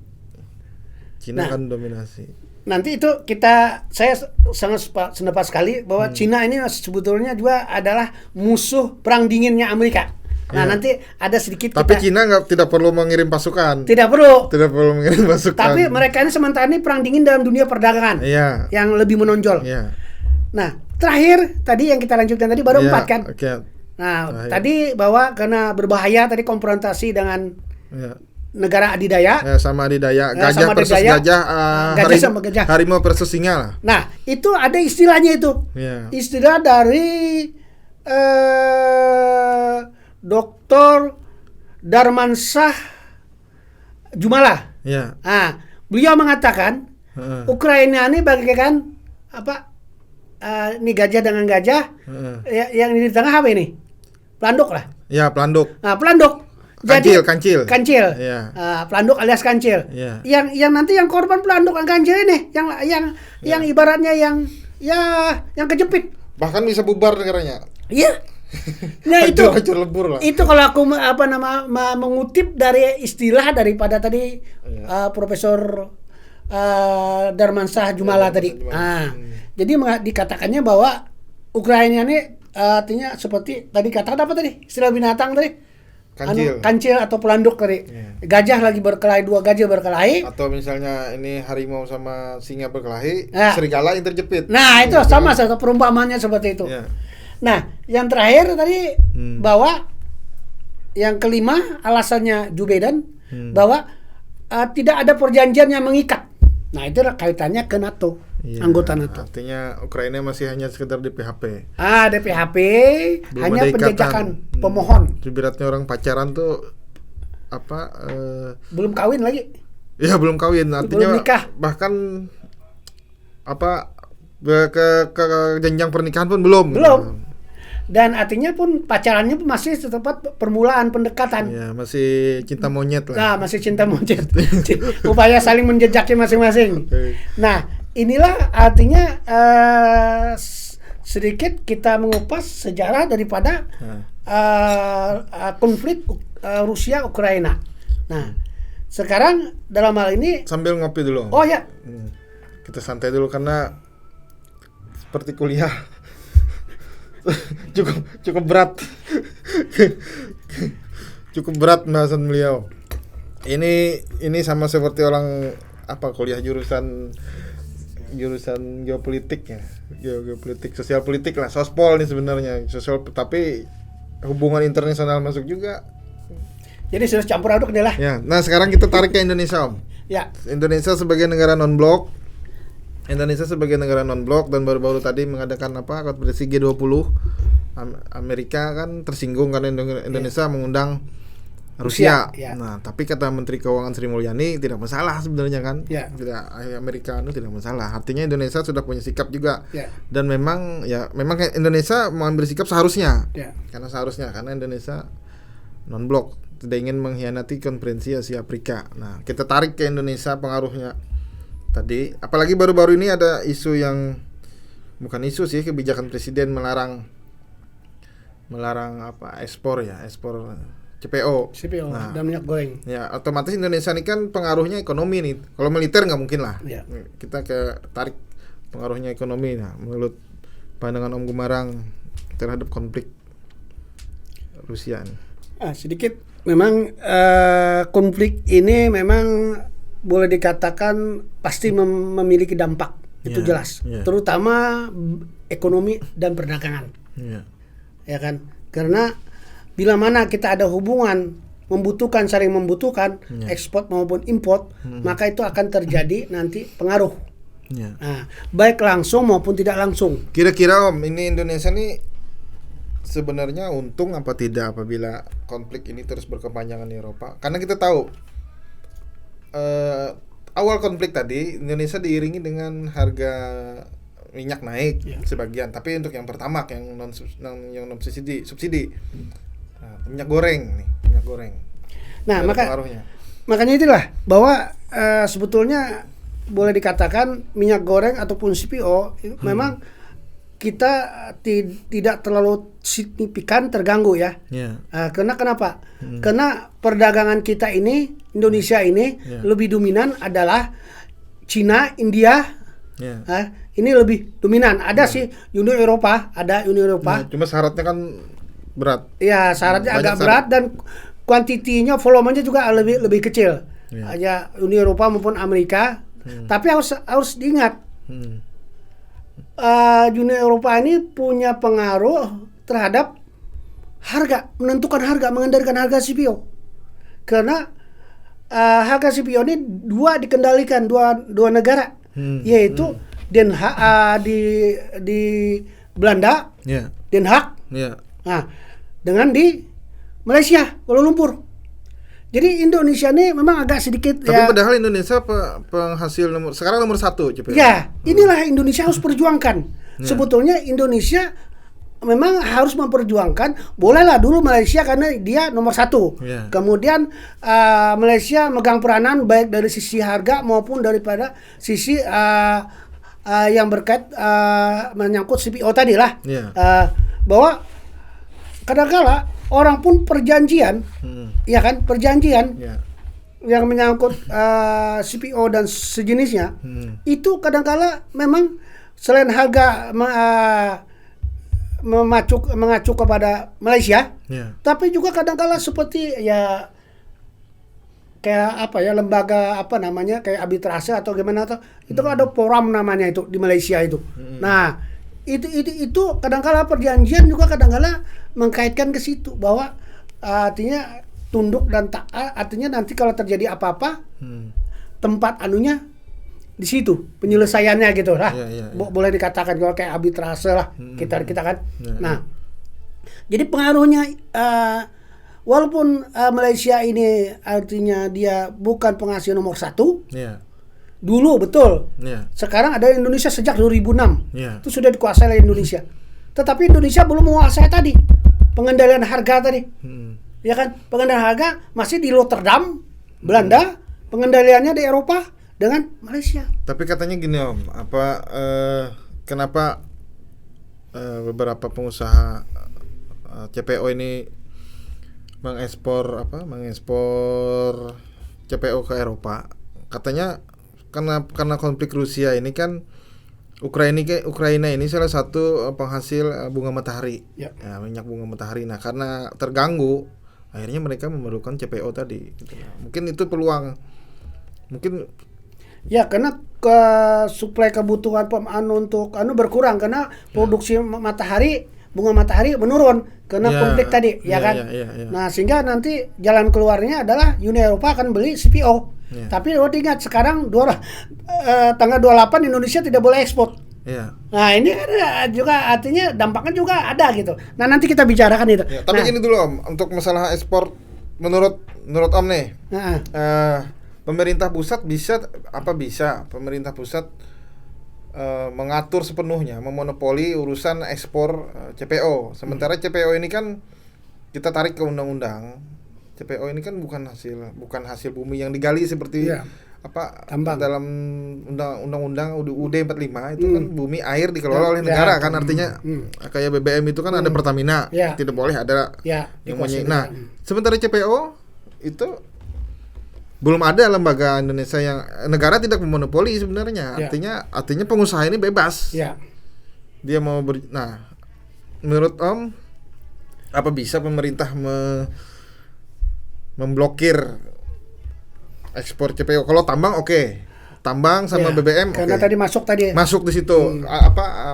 Cina kan dominasi. nanti itu saya sangat sependapat sekali bahwa Cina ini sebetulnya juga adalah musuh perang dinginnya Amerika. Nah, nanti ada sedikit Tapi Cina tidak perlu mengirim pasukan. Tidak perlu mengirim pasukan. Tapi mereka ini sementara ini perang dingin dalam dunia perdagangan. Yang lebih menonjol. Nah, terakhir tadi yang kita lanjutkan tadi baru 4 kan. Nah, tadi bahwa karena berbahaya tadi konfrontasi dengan negara adidaya. Sama adidaya. Gajah versus gajah. Gajah sama gajah. Harimau versus singa lah. Nah, itu ada istilahnya itu. Istilah dari Dr. Darmansyah Jumala. Nah, beliau mengatakan Ukraina ini bagaikan apa? Ini gajah dengan gajah. Yang di tengah apa ini? Pelanduk lah. Ya, pelanduk. Nah, pelanduk. Jadi kancil. Pelanduk alias kancil. Yang nanti yang korban pelanduk dan kancil ini, yang ibaratnya yang kejepit. Bahkan bisa bubar negaranya. Iya. Nah, hancur lebur lah. Itu kalau aku mengutip dari istilah daripada tadi Profesor Darmansyah Jumala tadi. Jadi dikatakannya bahwa Ukraina ini artinya seperti tadi katakan apa tadi? Istilah binatang tadi? Kancil atau pelanduk tadi. Gajah lagi berkelahi, 2 gajah berkelahi. Atau misalnya ini harimau sama singa berkelahi, serigala yang terjepit. Nah, itu sama satu perumpamannya seperti itu. Nah, yang terakhir tadi bahwa yang kelima alasannya Joe Biden bahwa tidak ada perjanjian yang mengikat. Nah, itu kaitannya ke NATO, anggota NATO. Artinya Ukraina masih hanya sekedar di PHP. Di PHP hanya penjajakan pemohon. Ibaratnya orang pacaran tuh apa? Belum kawin lagi. Ya, belum kawin. Artinya belum nikah. Bahkan apa ke jenjang pernikahan pun belum. Dan artinya pun pacarannya pun masih setempat permulaan pendekatan. Ya, masih cinta monyet lah. Nah, masih cinta monyet. Upaya saling menjejaki masing-masing. Nah, inilah artinya sedikit kita mengupas sejarah daripada konflik Rusia Ukraina. Nah, sekarang dalam hal ini sambil ngopi dulu. Oh ya. Kita santai dulu karena seperti kuliah. cukup berat. Cukup berat bahasan beliau. Ini sama seperti orang kuliah jurusan geopolitik ya. Geopolitik, sosial politik lah, sospol nih sebenarnya. Sosial tapi hubungan internasional masuk juga. Jadi sudah campur aduk deh lah. Ya, nah sekarang kita tarik ke Indonesia, Om. Ya. Indonesia sebagai negara non-blok. Dan baru-baru tadi mengadakan konferensi G20. Amerika kan tersinggung karena Indonesia mengundang Rusia. Nah, tapi kata Menteri Keuangan Sri Mulyani tidak masalah sebenarnya kan. Tidak, Amerika itu tidak masalah. Artinya Indonesia sudah punya sikap juga. Dan memang Indonesia mengambil sikap seharusnya. Karena Indonesia non-blok, tidak ingin mengkhianati konferensi Asia Afrika. Nah, kita tarik ke Indonesia pengaruhnya. Tadi, apalagi baru-baru ini ada isu yang bukan isu sih, kebijakan presiden melarang ekspor CPO. Nah, dan minyak goreng. Ya, otomatis Indonesia ini kan pengaruhnya ekonomi nih. Kalau militer nggak mungkin lah. Kita tarik pengaruhnya ekonomi. Nah, menurut pandangan Om Gumarang terhadap konflik Rusia ini. Sedikit memang konflik ini memang boleh dikatakan pasti memiliki dampak, itu jelas, terutama ekonomi dan perdagangan, ya kan? Karena bila mana kita ada hubungan saling membutuhkan, ekspor maupun import, maka itu akan terjadi nanti pengaruh, nah, baik langsung maupun tidak langsung. Kira-kira Om, ini Indonesia nih sebenarnya untung apa tidak apabila konflik ini terus berkepanjangan di Eropa? Karena kita tahu awal konflik tadi Indonesia diiringi dengan harga minyak naik sebagian, tapi untuk yang pertama yang non subsidi. Nah, minyak goreng. Nah, makanya itulah bahwa sebetulnya boleh dikatakan minyak goreng ataupun CPO memang kita tidak terlalu signifikan terganggu ya. Karena kenapa? Karena perdagangan kita ini, Indonesia ini lebih dominan adalah Cina, India, Ya. Ini lebih dominan. Ada sih Uni Eropa, Nah, cuma syaratnya kan berat. Ya, syaratnya Banyak agak syarat. berat dan kuantitinya, volumenya juga lebih kecil. Ya. Aja Uni Eropa maupun Amerika. Tapi harus diingat, Hmm. Uni Eropa ini punya pengaruh terhadap harga, menentukan harga, mengendalikan harga CPO. Karena harga CPO ini dikendalikan dua negara, yaitu Den Haag di Belanda, Ya. Den Haag. Ya. Nah, dengan di Malaysia, Kuala Lumpur. Jadi Indonesia ini memang agak sedikit Tapi padahal Indonesia penghasil sekarang nomor 1 CPO. ya, inilah Indonesia harus perjuangkan. Sebetulnya Indonesia memang harus memperjuangkan. Bolehlah dulu Malaysia karena dia nomor 1. Ya. Kemudian Malaysia megang peranan baik dari sisi harga maupun daripada sisi yang berkait menyangkut CPO tadi lah. Ya. Bahwa kadang-kala orang pun perjanjian, ya kan, perjanjian Ya. yang menyangkut CPO dan sejenisnya, itu kadang-kala memang selain harga mengacu kepada Malaysia, Ya. tapi juga kadang-kala seperti ya kayak apa ya, lembaga apa namanya, kayak arbitrase atau gimana, atau itu kan ada forum namanya itu di Malaysia itu. Nah, itu kadang-kala perjanjian juga kadang-kala mengkaitkan ke situ bahwa artinya tunduk dan taat, artinya nanti kalau terjadi apa-apa tempat anunya di situ penyelesaiannya gitu lah. Ya. Boleh dikatakan kalau kayak arbitrase lah kita kan. Ya. Nah, jadi pengaruhnya walaupun Malaysia ini artinya dia bukan penghasil nomor 1 Ya. dulu, betul. Ya. Sekarang ada Indonesia sejak 2006. Ya. Itu sudah dikuasai oleh Indonesia. Tetapi Indonesia belum menguasai tadi pengendalian harga tadi. Ya kan? Pengendalian harga masih di Rotterdam, Belanda, pengendaliannya di Eropa dengan Malaysia. Tapi katanya gini Om, kenapa beberapa pengusaha CPO ini mengekspor CPO ke Eropa? Katanya karena konflik Rusia ini kan Ukraina ini salah satu penghasil bunga matahari, Ya. minyak bunga matahari. Nah, karena terganggu, akhirnya mereka memerlukan CPO tadi. Gitu. Mungkin itu peluang, mungkin Ya, karena suplai kebutuhan untuk berkurang karena produksi bunga matahari menurun karena Ya. konflik tadi, ya Ya, kan? ya. Nah, sehingga nanti jalan keluarnya adalah Uni Eropa akan beli CPO. Ya. Tapi ingat sekarang tanggal 28 Indonesia tidak boleh ekspor. ya. Nah, ini kan juga artinya dampaknya juga ada gitu. Nah, nanti kita bicarakan itu. Ya, tapi Nah, gini dulu Om, untuk masalah ekspor menurut Om nih, nah, pemerintah pusat pemerintah pusat mengatur sepenuhnya, memonopoli urusan ekspor CPO. Sementara CPO ini kan kita tarik ke undang-undang. CPO ini kan bukan hasil bumi yang digali seperti Iya. Tambang. dalam undang-undang UUD 45 itu kan bumi air dikelola oleh negara kan, artinya kayak BBM itu kan ada Pertamina, Ya. tidak boleh ada ya, yang dikuasai nah, negara. sementara CPO itu belum ada lembaga Indonesia yang negara tidak memonopoli sebenarnya. Ya. Artinya pengusaha ini bebas. Ya. Dia mau nah, menurut Om, apa bisa pemerintah memblokir ekspor CPO? Kalau tambang oke. Tambang sama Ya, BBM karena oke. tadi masuk di situ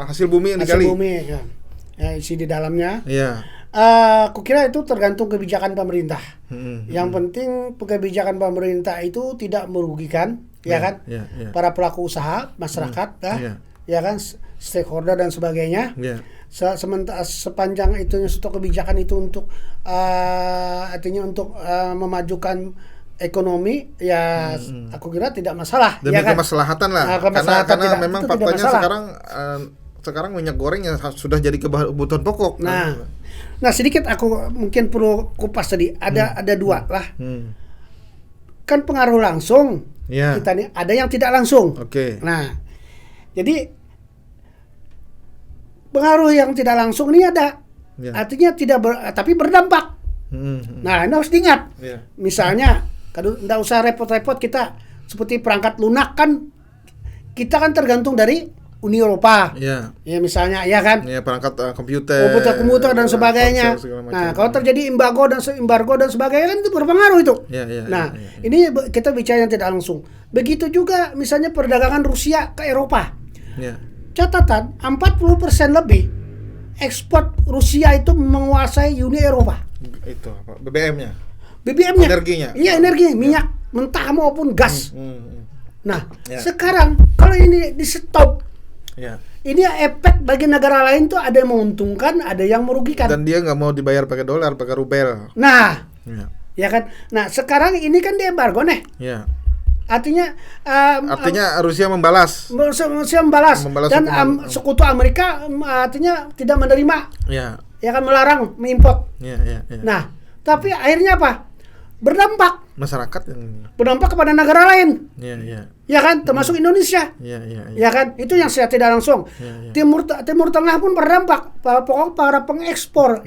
hasil bumi yang hasil digali. bumi ya. Ya, isi di dalamnya. Iya. Aku kira itu tergantung kebijakan pemerintah. Yang penting kebijakan pemerintah itu tidak merugikan, ya kan? Ya. Para pelaku usaha, masyarakat, ya kan, stakeholder dan sebagainya. Ya. Sementara sepanjang itu suatu kebijakan itu untuk artinya untuk memajukan ekonomi, ya aku kira tidak masalah. Demi ya kan? kemaslahatan lah. Nah, kemaslahatan karena memang itu tidak faktanya masalah. sekarang minyak goreng yang sudah jadi kebutuhan pokok. Nah, sedikit aku mungkin perlu kupas tadi. Ada dua lah. Kan pengaruh langsung. Ya. Kita nih ada yang tidak langsung. Oke. Nah, jadi pengaruh yang tidak langsung ini ada. Ya. Artinya tapi berdampak. Nah, ini harus diingat. Ya. Misalnya, nggak usah repot-repot kita seperti perangkat lunak kan kita kan tergantung dari Uni Eropa. Ya. Ya misalnya, ya kan? Ya, perangkat komputer, Komputer dan sebagainya. ponsel segala macam. Nah, kalau terjadi embargo dan sebagainya kan itu berpengaruh itu. Ya, ya, Nah, ya, ya. ini kita bicara yang tidak langsung. Begitu juga misalnya perdagangan Rusia ke Eropa. Ya. Catatan 40% lebih ekspor Rusia itu menguasai Uni Eropa. Itu apa? BBM-nya. BBM-nya. Energinya. Iya, energi, minyak mentah maupun gas. Hmm. Nah, Ya. sekarang kalau ini di stop, Ya. ini efek bagi negara lain tuh ada yang menguntungkan, ada yang merugikan. Dan dia nggak mau dibayar pakai dolar, pakai rubel. Nah, Ya. ya kan. Nah, sekarang ini kan dia embargo nih. Ya. Artinya Rusia membalas. Rusia membalas dan sekutu Amerika artinya tidak menerima, Ya. ya kan, melarang mengimpor. Ya, ya, ya. Nah, tapi akhirnya apa? Berdampak Masyarakat yang kepada negara lain, ya, ya. ya kan, termasuk Indonesia. Ya, ya, ya. Ya kan, itu yang saya tidak langsung. Ya, ya. Timur Tengah pun berdampak. Pokoknya para pengekspor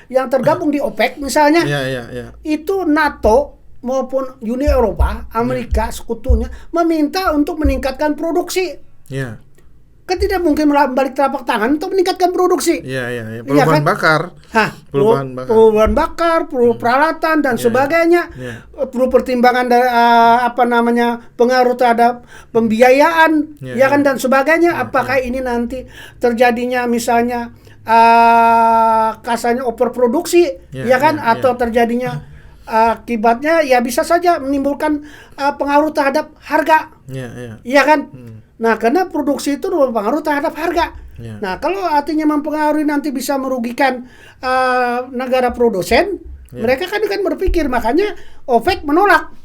yang tergabung di OPEC misalnya, Ya, ya, ya. itu NATO maupun Uni Eropa, Amerika sekutunya meminta untuk meningkatkan produksi. Ya. Kan tidak mungkin balik telapak tangan untuk meningkatkan produksi. Ya, ya, ya. Iya Perubahan kan? bakar. Hah, Perlu bahan bakar. perlu bahan bakar, perlu peralatan dan sebagainya. Ya. Perlu pertimbangan dari pengaruh terhadap pembiayaan, ya kan, dan sebagainya. Apakah ini nanti terjadinya misalnya kasarnya overproduksi, ya kan, atau terjadinya akibatnya ya bisa saja menimbulkan pengaruh terhadap harga, Ya, ya. ya kan. Nah, karena produksi itu berpengaruh terhadap harga. Ya. Nah, kalau artinya mempengaruhi nanti bisa merugikan negara produsen, mereka kan berpikir, makanya OPEC menolak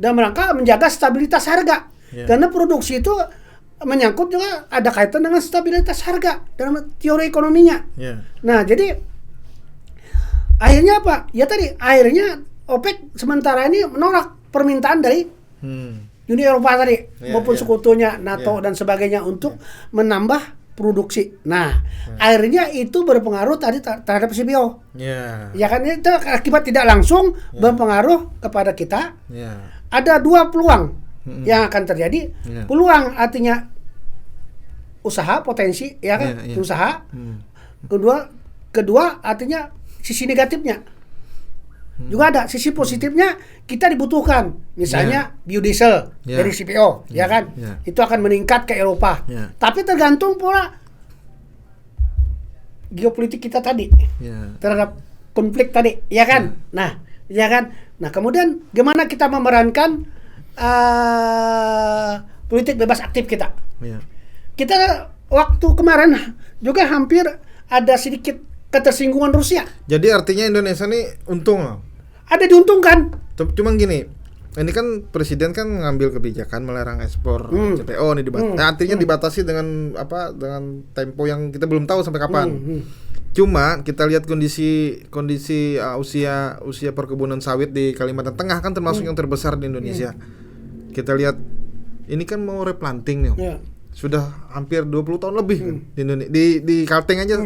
dan mereka menjaga stabilitas harga. Karena produksi itu menyangkut juga ada kaitan dengan stabilitas harga dalam teori ekonominya. Ya. Nah, jadi akhirnya apa? Ya tadi akhirnya OPEC sementara ini menolak permintaan dari Uni Eropa tadi maupun sekutunya NATO dan sebagainya untuk menambah produksi. Nah, akhirnya itu berpengaruh tadi terhadap CPO. Ya. Ya kan, itu akibat tidak langsung berpengaruh kepada kita. Ya. Ada dua peluang yang akan terjadi. Peluang artinya usaha, potensi, ya kan, usaha. Kedua artinya sisi negatifnya. Juga ada sisi positifnya, kita dibutuhkan, misalnya biodiesel dari CPO, ya kan, itu akan meningkat ke Eropa. Tapi tergantung pula geopolitik kita tadi terhadap konflik tadi, ya kan. Nah, ya kan. Nah, kemudian gimana kita memerankan politik bebas aktif kita? Kita waktu kemarin juga hampir ada sedikit ketersinggungan Rusia. Jadi artinya Indonesia nih untung loh. Ada diuntungkan. Cuma gini, ini kan presiden kan ngambil kebijakan melarang ekspor CPO nih artinya dibatasi dengan dengan tempo yang kita belum tahu sampai kapan. Cuma kita lihat kondisi usia perkebunan sawit di Kalimantan Tengah kan termasuk yang terbesar di Indonesia. Kita lihat ini kan mau replanting nih. Sudah hampir 20 tahun lebih kan di Kalteng aja.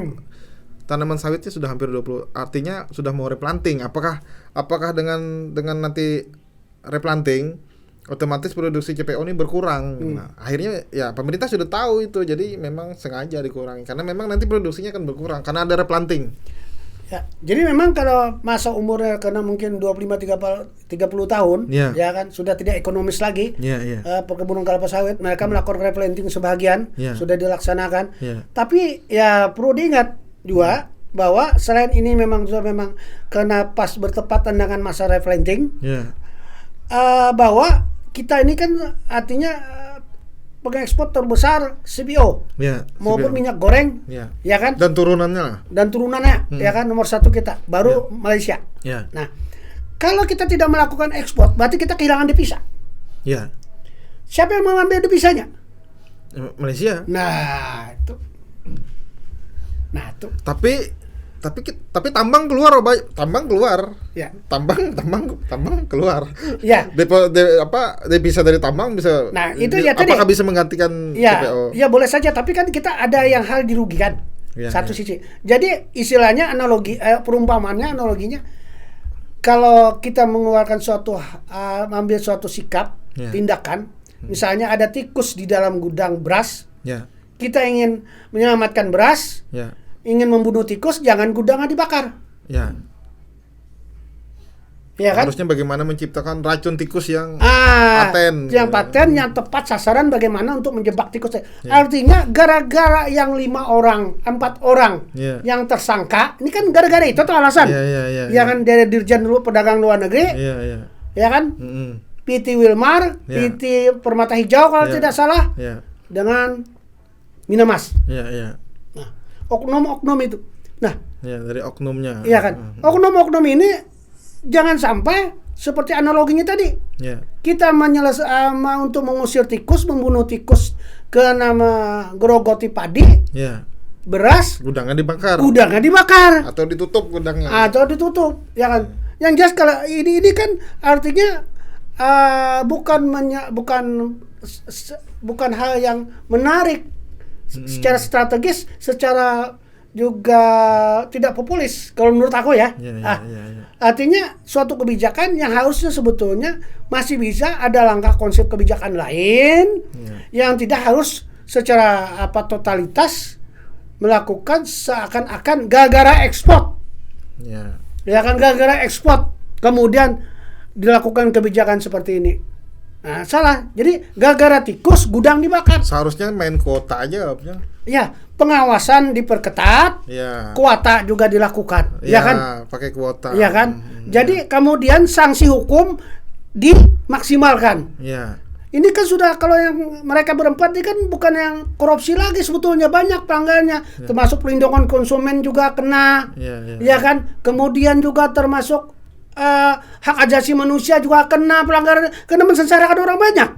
Tanaman sawitnya sudah hampir 20, artinya sudah mau replanting. Apakah dengan nanti replanting otomatis produksi CPO ini berkurang. Nah, akhirnya ya pemerintah sudah tahu itu, jadi memang sengaja dikurangi karena memang nanti produksinya akan berkurang karena ada replanting. Ya, jadi memang kalau masa umurnya karena mungkin 25-30 tahun, ya kan, sudah tidak ekonomis lagi. Perkebunan kelapa sawit, mereka melakukan replanting sebagian sudah dilaksanakan. Tapi ya perlu diingat juga bahwa selain ini memang karena pas bertepatan dengan masa replanting, bahwa kita ini kan artinya pengekspor terbesar CPO maupun minyak goreng, ya kan, dan turunannya ya kan, nomor satu kita baru Malaysia. Nah, kalau kita tidak melakukan ekspor berarti kita kehilangan devisa. Siapa yang mengambil devisanya? Malaysia. Nah itu. Tapi tambang keluar. Tambang keluar. Ya. Devisa dari tambang bisa. Nah, itu ya tadi. Apakah bisa menggantikan CPO? Ya boleh saja, tapi kan kita ada yang hal dirugikan. Satu sisi. Jadi istilahnya perumpamaannya, analoginya, kalau kita mengeluarkan ambil suatu sikap, tindakan, Misalnya ada tikus di dalam gudang beras, Ya. kita ingin menyelamatkan beras, Ya. ingin membunuh tikus, jangan gudangnya dibakar. Ya. Ya kan? Harusnya bagaimana menciptakan racun tikus yang paten, paten. yang paten, yang tepat sasaran bagaimana untuk menjebak tikus. Ya. Artinya gara-gara yang 5 orang, 4 orang Ya. yang tersangka, ini kan gara-gara itu tuh alasan. Ya kan, dari Dirjen dulu Pedagang Luar Negeri, Iya, iya. ya kan, Mm-mm. PT Wilmar, Ya. PT Permata Hijau kalau Ya. tidak salah, Iya. dengan Minamás. Iya, iya. Nah, oknum-oknum itu. Nah, Ya, dari oknumnya. iya kan, oknum-oknum ini jangan sampai seperti analoginya tadi. Ya. Kita untuk mengusir tikus, membunuh tikus ke nama gerogoti padi, Ya. beras, Gudangnya dibakar. gudangnya dibakar Atau ditutup gudangnya. atau ditutup, ya kan? Yang jelas kalau ini kan artinya bukan hal yang menarik secara strategis, secara juga tidak populis kalau menurut aku ya. Ya. Artinya suatu kebijakan yang harusnya sebetulnya masih bisa ada langkah konsep kebijakan lain yang tidak harus secara totalitas melakukan seakan-akan gara-gara ekspor. Ya. Ya kan, gara-gara ekspor kemudian dilakukan kebijakan seperti ini. Nah, salah. Jadi gara-gara tikus gudang dibakar. Seharusnya main kuota aja harusnya. Ya, pengawasan diperketat, Ya. kuota juga dilakukan, ya kan? Pakai kuota. Ya kan? Jadi kemudian sanksi hukum dimaksimalkan. Ya. Ini kan sudah, kalau yang mereka berempat ini kan bukan yang korupsi lagi sebetulnya, banyak pelanggarannya, termasuk perlindungan konsumen juga kena, ya kan? Kemudian juga termasuk hak asasi manusia juga kena pelanggaran, karena mensengsarakan orang banyak.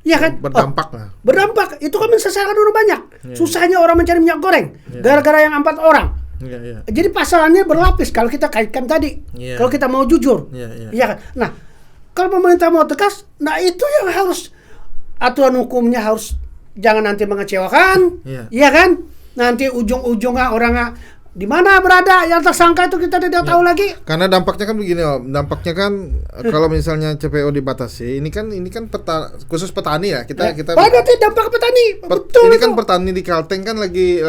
Ya kan? Berdampak lah. Berdampak, itu kan mensengsarakan orang banyak. Susahnya orang mencari minyak goreng, gara-gara yang 4 orang. Iya. Jadi pasalannya berlapis kalau kita kaitkan tadi. Kalau kita mau jujur. Iya kan? Nah, kalau pemerintah mau tegas, nah itu yang harus, aturan hukumnya harus jangan nanti mengecewakan. Iya kan? Nanti ujung-ujungnya orang di mana berada yang tersangka itu kita tidak tahu lagi. Karena dampaknya kan begini Om, dampaknya kan kalau misalnya CPO dibatasi, ini kan khusus petani ya. Kita berarti dampak petani. Betul. Ini kan petani di Kalteng kan lagi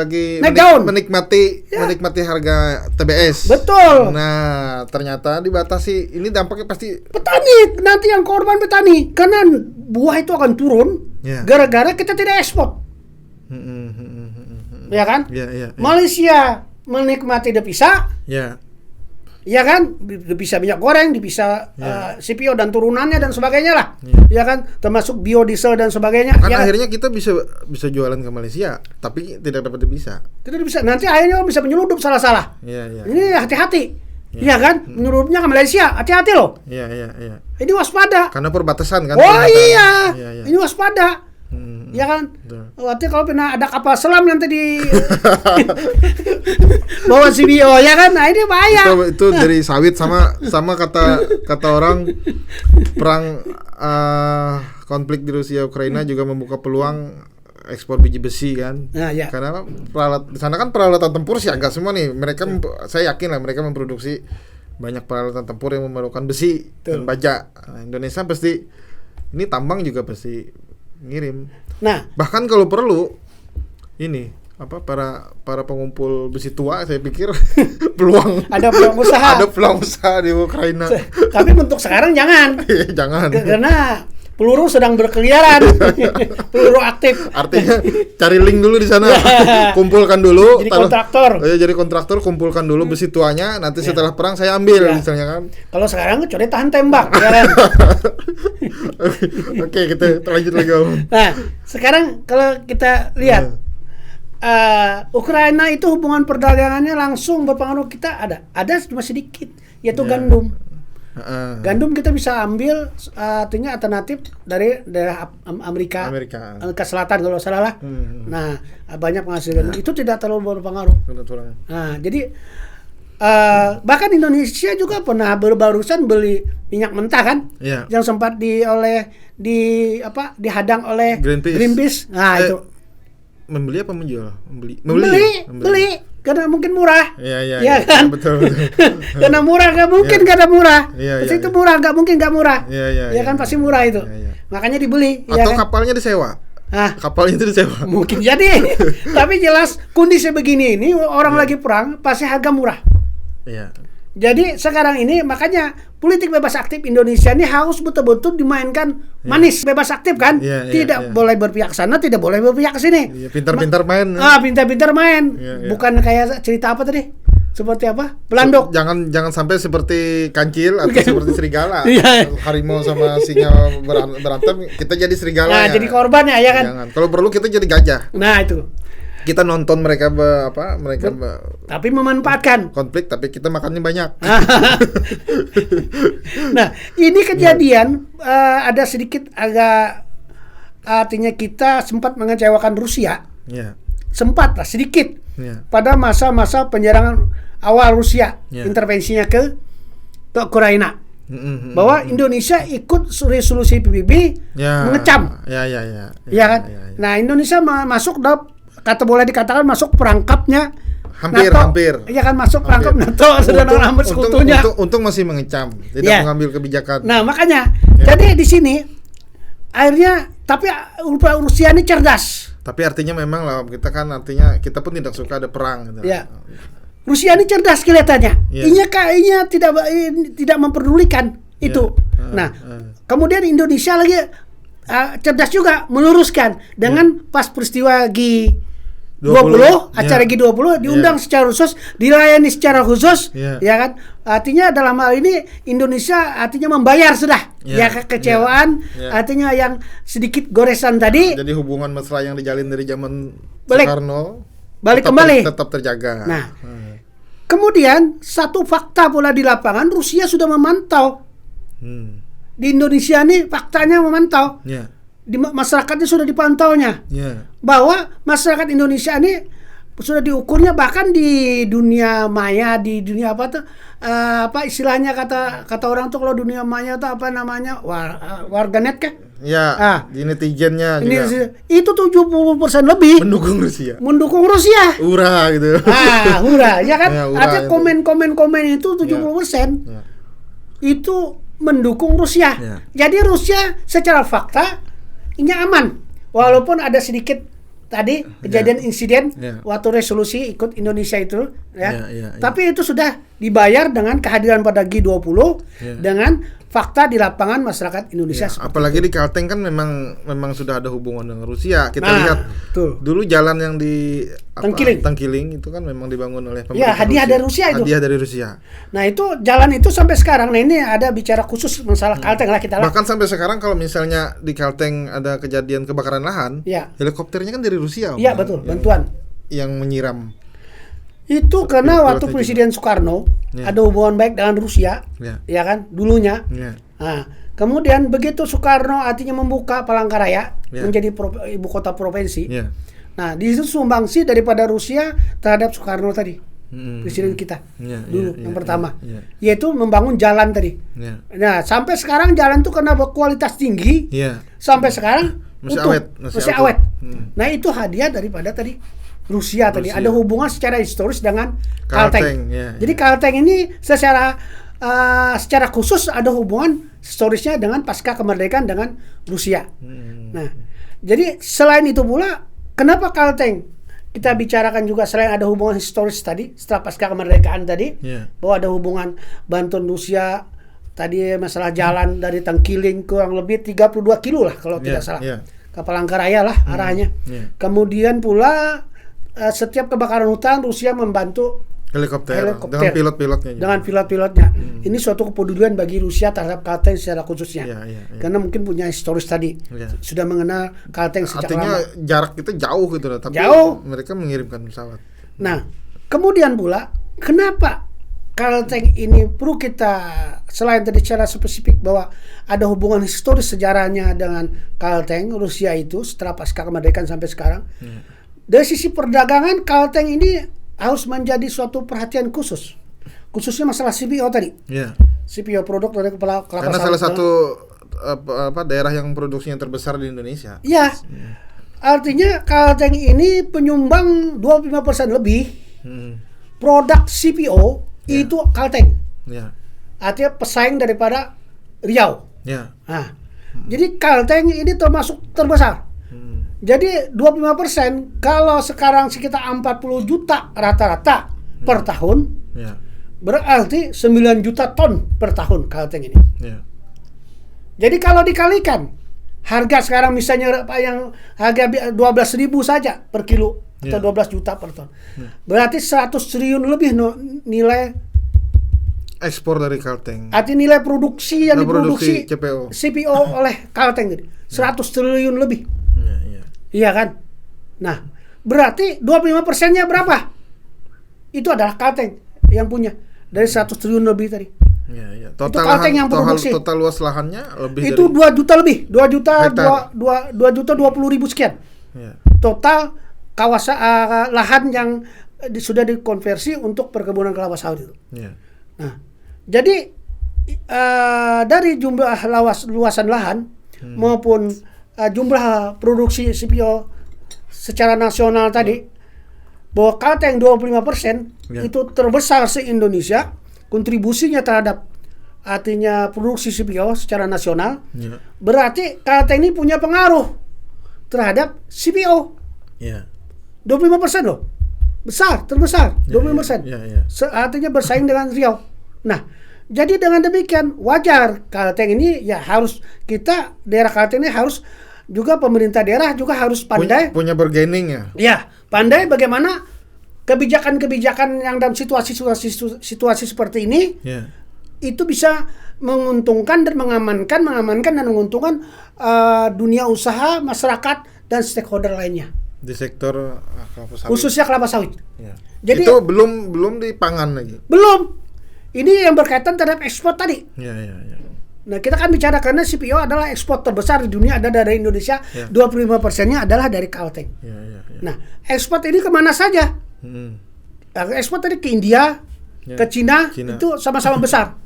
menikmati harga TBS. Betul. Nah, ternyata dibatasi. Ini dampaknya pasti petani, nanti yang korban petani, karena buah itu akan turun gara-gara kita tidak ekspor. Ya kan? Ya. Malaysia menikmati devisa, ya kan, devisa minyak goreng, devisa CPO dan turunannya dan sebagainya lah, ya kan, termasuk biodiesel dan sebagainya. Kan akhirnya kita bisa jualan ke Malaysia, tapi tidak dapat devisa. Tidak bisa. Nanti akhirnya bisa menyeludup salah-salah. Ini hati-hati, ya kan, menyeludupnya ke Malaysia, hati-hati loh. Iya. Ini waspada. Karena perbatasan kan. Oh iya. Ini waspada. Ya kan? Waktu kalau pernah ada kapal selam nanti di bawa CBO, ya kan? Nah, ini bahaya. Itu dari sawit sama kata orang perang konflik di Rusia Ukraina juga membuka peluang ekspor biji besi kan. Nah, ya. Karena di sana kan peralatan tempur sih agak semua nih. Mereka saya yakin lah mereka memproduksi banyak peralatan tempur yang memerlukan besi dan baja. Nah, Indonesia pasti ini tambang juga pasti ngirim. Nah, bahkan kalau perlu ini para pengumpul besi tua, saya pikir ada peluang usaha. Ada peluang usaha di Ukraina. Tapi untuk sekarang jangan. Jangan. Karena peluru sedang berkeliaran. Peluru aktif. Artinya cari link dulu di sana. Kumpulkan dulu. Jadi kontraktor. Jadi kontraktor, kumpulkan dulu besi tuanya, nanti setelah perang saya ambil misalnya kan. Kalau sekarang kecuali tahan tembak, ya kan. Oke, kita lanjut lagi Om. Nah, sekarang kalau kita lihat Ukraina itu hubungan perdagangannya langsung berpengaruh kita ada cuma sedikit, yaitu gandum. Gandum kita bisa ambil, artinya alternatif dari daerah Amerika ke selatan kalau salah lah. Nah, banyak penghasil gandum itu tidak terlalu berpengaruh. Nah, jadi bahkan Indonesia juga pernah barusan beli minyak mentah kan, yang sempat dihadang oleh Greenpeace. Nah, itu membeli apa menjual? Membeli. Karena mungkin murah, ya kan? Betul. Karena murah, nggak mungkin nggak ada murah. Iya, Pasti itu murah, nggak mungkin nggak murah. Iya, kan pasti murah itu. makanya dibeli. Atau ya kan? kapalnya disewa. Ah, Kapalnya itu disewa. mungkin jadi. Tapi jelas kondisi begini ini orang lagi perang pasti harga murah. Iya. Jadi sekarang ini makanya politik bebas aktif Indonesia ini harus betul-betul dimainkan manis, bebas aktif kan? Iya, iya, Tidak iya. boleh berpihak sana, tidak boleh berpihak ke sini. Iya, pintar-pintar main. Pintar-pintar main. Iya, iya. Bukan kayak cerita apa tadi? Seperti apa? Pelandok. Jangan sampai seperti kancil atau Oke. seperti serigala. Iya. Harimau sama singa berantem, kita jadi serigala. Nah, jadi korbannya ya kan? Jangan. Kalau perlu kita jadi gajah. Nah, itu. Kita nonton mereka Tapi memanfaatkan. konflik, tapi kita makannya banyak. Nah, ini kejadian ada sedikit agak artinya kita sempat mengecewakan Rusia. Iya. Sempat lah sedikit. Iya. Pada masa-masa penyerangan awal Rusia, Ya. intervensinya ke Ukraina, Mm-mm. bahwa Indonesia ikut resolusi PBB Ya. mengecam, Ya. ya kan? Nah, Indonesia masuk boleh dikatakan masuk perangkapnya Hampir, NATO. hampir. Ya kan, masuk perangkap NATO sudah hampir sekutunya. Untung masih mengecam, tidak Ya. mengambil kebijakan. Nah, makanya Ya. jadi di sini akhirnya tapi Rusia ini cerdas. Tapi artinya memang lah artinya kita pun tidak suka ada perang gitu. Ya. Rusia ini cerdas kelihatannya. Ya. Inya kayaknya tidak memperdulikan itu. Ya. Nah, kemudian Indonesia lagi cerdas juga meluruskan dengan pas peristiwa G20, acara Ya. G20 diundang secara khusus, dilayani secara khusus, Ya. ya kan? Artinya dalam hal ini Indonesia artinya membayar sudah. Ya. Ya, kekecewaan, Ya. artinya yang sedikit goresan tadi Jadi hubungan mesra yang dijalin dari zaman Balik. Soekarno balik tetap kembali. tetap terjaga. Nah, kemudian satu fakta pula di lapangan, Rusia sudah memantau. Di Indonesia nih faktanya memantau. Ya. Di masyarakatnya sudah dipantaunya. Ya. Bahwa masyarakat Indonesia ini sudah diukurnya bahkan di dunia maya, di dunia apa tuh? Apa istilahnya kata orang tuh kalau dunia maya tuh apa namanya? Warganet kah? Ya, di netizennya Ini juga itu 70% lebih mendukung Rusia. mendukung Rusia. Ura gitu. Hura, ya kan? Ya, hura Artinya itu. komen itu 70%. Ya. Itu mendukung Rusia. Ya. Jadi Rusia secara fakta ini aman. Walaupun ada sedikit tadi kejadian insiden Ya. waktu resolusi ikut Indonesia itu ya. Ya. Tapi itu sudah dibayar dengan kehadiran pada G20 Ya. dengan fakta di lapangan masyarakat Indonesia. Ya, apalagi di Kalteng kan memang sudah ada hubungan dengan Rusia. Kita Nah, lihat betul. dulu jalan yang di Tengkiling. itu kan memang dibangun oleh Ya, hadiah dari Rusia itu. Hadiah dari Rusia. Nah, itu jalan itu sampai sekarang. Nah, ini ada bicara khusus masalah Kalteng lah kita lah. Bahkan sampai sekarang kalau misalnya di Kalteng ada kejadian kebakaran lahan, Ya. helikopternya kan dari Rusia. Iya, Om. betul, bantuan. Yang menyiram. Itu karena pilotnya waktu juga. Presiden Soekarno Ya. ada hubungan baik dengan Rusia, Ya. ya kan, dulunya. Ya. Nah, kemudian begitu Soekarno artinya membuka Palangkaraya Ya. menjadi ibu kota provinsi. Ya. Nah, di situ sumbangsi daripada Rusia terhadap Soekarno tadi, presiden kita Ya, dulu ya, yang ya, pertama, ya, yaitu membangun jalan tadi. Ya. Nah, sampai sekarang jalan itu karena berkualitas tinggi, Ya. sampai sekarang Masih utuh, awet, masih awet. Nah, itu hadiah daripada tadi Rusia tadi. Rusia. Ada hubungan secara historis dengan Kalteng, Kalteng. ya, Jadi ya. Kalteng ini secara khusus ada hubungan historisnya dengan pasca kemerdekaan dengan Rusia. Nah, jadi selain itu pula, kenapa Kalteng kita bicarakan juga selain ada hubungan historis tadi setelah pasca kemerdekaan tadi, Ya. bahwa ada hubungan bantuan Rusia tadi masalah jalan dari Tengkiling kurang lebih 32 kilo lah kalau tidak salah. Ya. Ke Palangkaraya lah arahnya. Ya. Kemudian pula setiap kebakaran hutan Rusia membantu Helikopter dengan pilot-pilotnya juga. dengan pilot-pilotnya. Ini suatu kepedulian bagi Rusia terhadap Kalteng secara khususnya. Ya, ya, ya. Karena mungkin punya historis tadi. Ya. Sudah mengenal Kalteng sejak Artinya lama. jarak kita jauh gitu loh, tapi Jauh. mereka mengirimkan pesawat. Nah, kemudian pula kenapa Kalteng ini perlu kita selain tadi secara spesifik bahwa ada hubungan historis sejarahnya dengan Kalteng Rusia itu setelah pasca kemerdekaan sampai sekarang. Dari sisi perdagangan Kalteng ini harus menjadi suatu perhatian khusus. Khususnya masalah CPO tadi. Ya. CPO produk dari kelapa Karena sawit. salah satu daerah yang produksinya terbesar di Indonesia. Ya. Artinya Kalteng ini penyumbang 25% lebih produk CPO Ya. itu Kalteng. Ya. Artinya pesaing daripada Riau. Ya. Nah, Jadi Kalteng ini termasuk terbesar. Jadi 25% kalau sekarang sekitar 40 juta rata-rata per tahun, Ya. berarti 9 juta ton per tahun Kalteng ini. Ya. Jadi kalau dikalikan harga sekarang misalnya yang harga 12.000 saja per kilo atau 12 juta per ton. Berarti 100 triliun lebih nilai Ekspor dari Kalteng. arti nilai produksi yang diproduksi CPO. CPO oleh Kalteng jadi 100 triliun lebih. Ya, ya. Iya kan? Nah, berarti 25%-nya berapa? Itu adalah Kalteng yang punya dari 100 triliun lebih tadi. Ya, ya. Itu Kalteng yang produksi. Total luas lahannya lebih Itu dari 2 juta lebih, 2 juta hektar. 2 juta 20.000 sekian. Ya. Total kawasan lahan yang sudah dikonversi untuk perkebunan kelapa sawit itu. Ya. Nah, jadi dari jumlah luasan lahan maupun jumlah produksi CPO secara nasional tadi, bahwa Kalteng 25% itu terbesar se-Indonesia, kontribusinya terhadap artinya produksi CPO secara nasional, berarti Kalteng ini punya pengaruh terhadap CPO. Ya. 25% loh. Besar, terbesar, 25%. Artinya bersaing dengan Riau. Nah, jadi dengan demikian wajar Kalteng ini ya harus kita daerah Kalteng ini harus juga pemerintah daerah juga harus pandai Punya bargaining ya. ya, pandai bagaimana kebijakan-kebijakan yang dalam situasi seperti ini itu bisa menguntungkan dan mengamankan dan menguntungkan dunia usaha, masyarakat dan stakeholder lainnya. Di sektor kelapa sawit. Khususnya kelapa sawit. Ya. Jadi itu belum di pangan lagi. belum. Ini yang berkaitan terhadap ekspor tadi. Ya. Nah, kita kan bicara karena CPO adalah ekspor terbesar di dunia ada dari Indonesia, 25%-nya adalah dari Kalteng. Ya. Nah, ekspor ini kemana saja? Ekspor tadi ke India, ke Cina, itu sama-sama besar.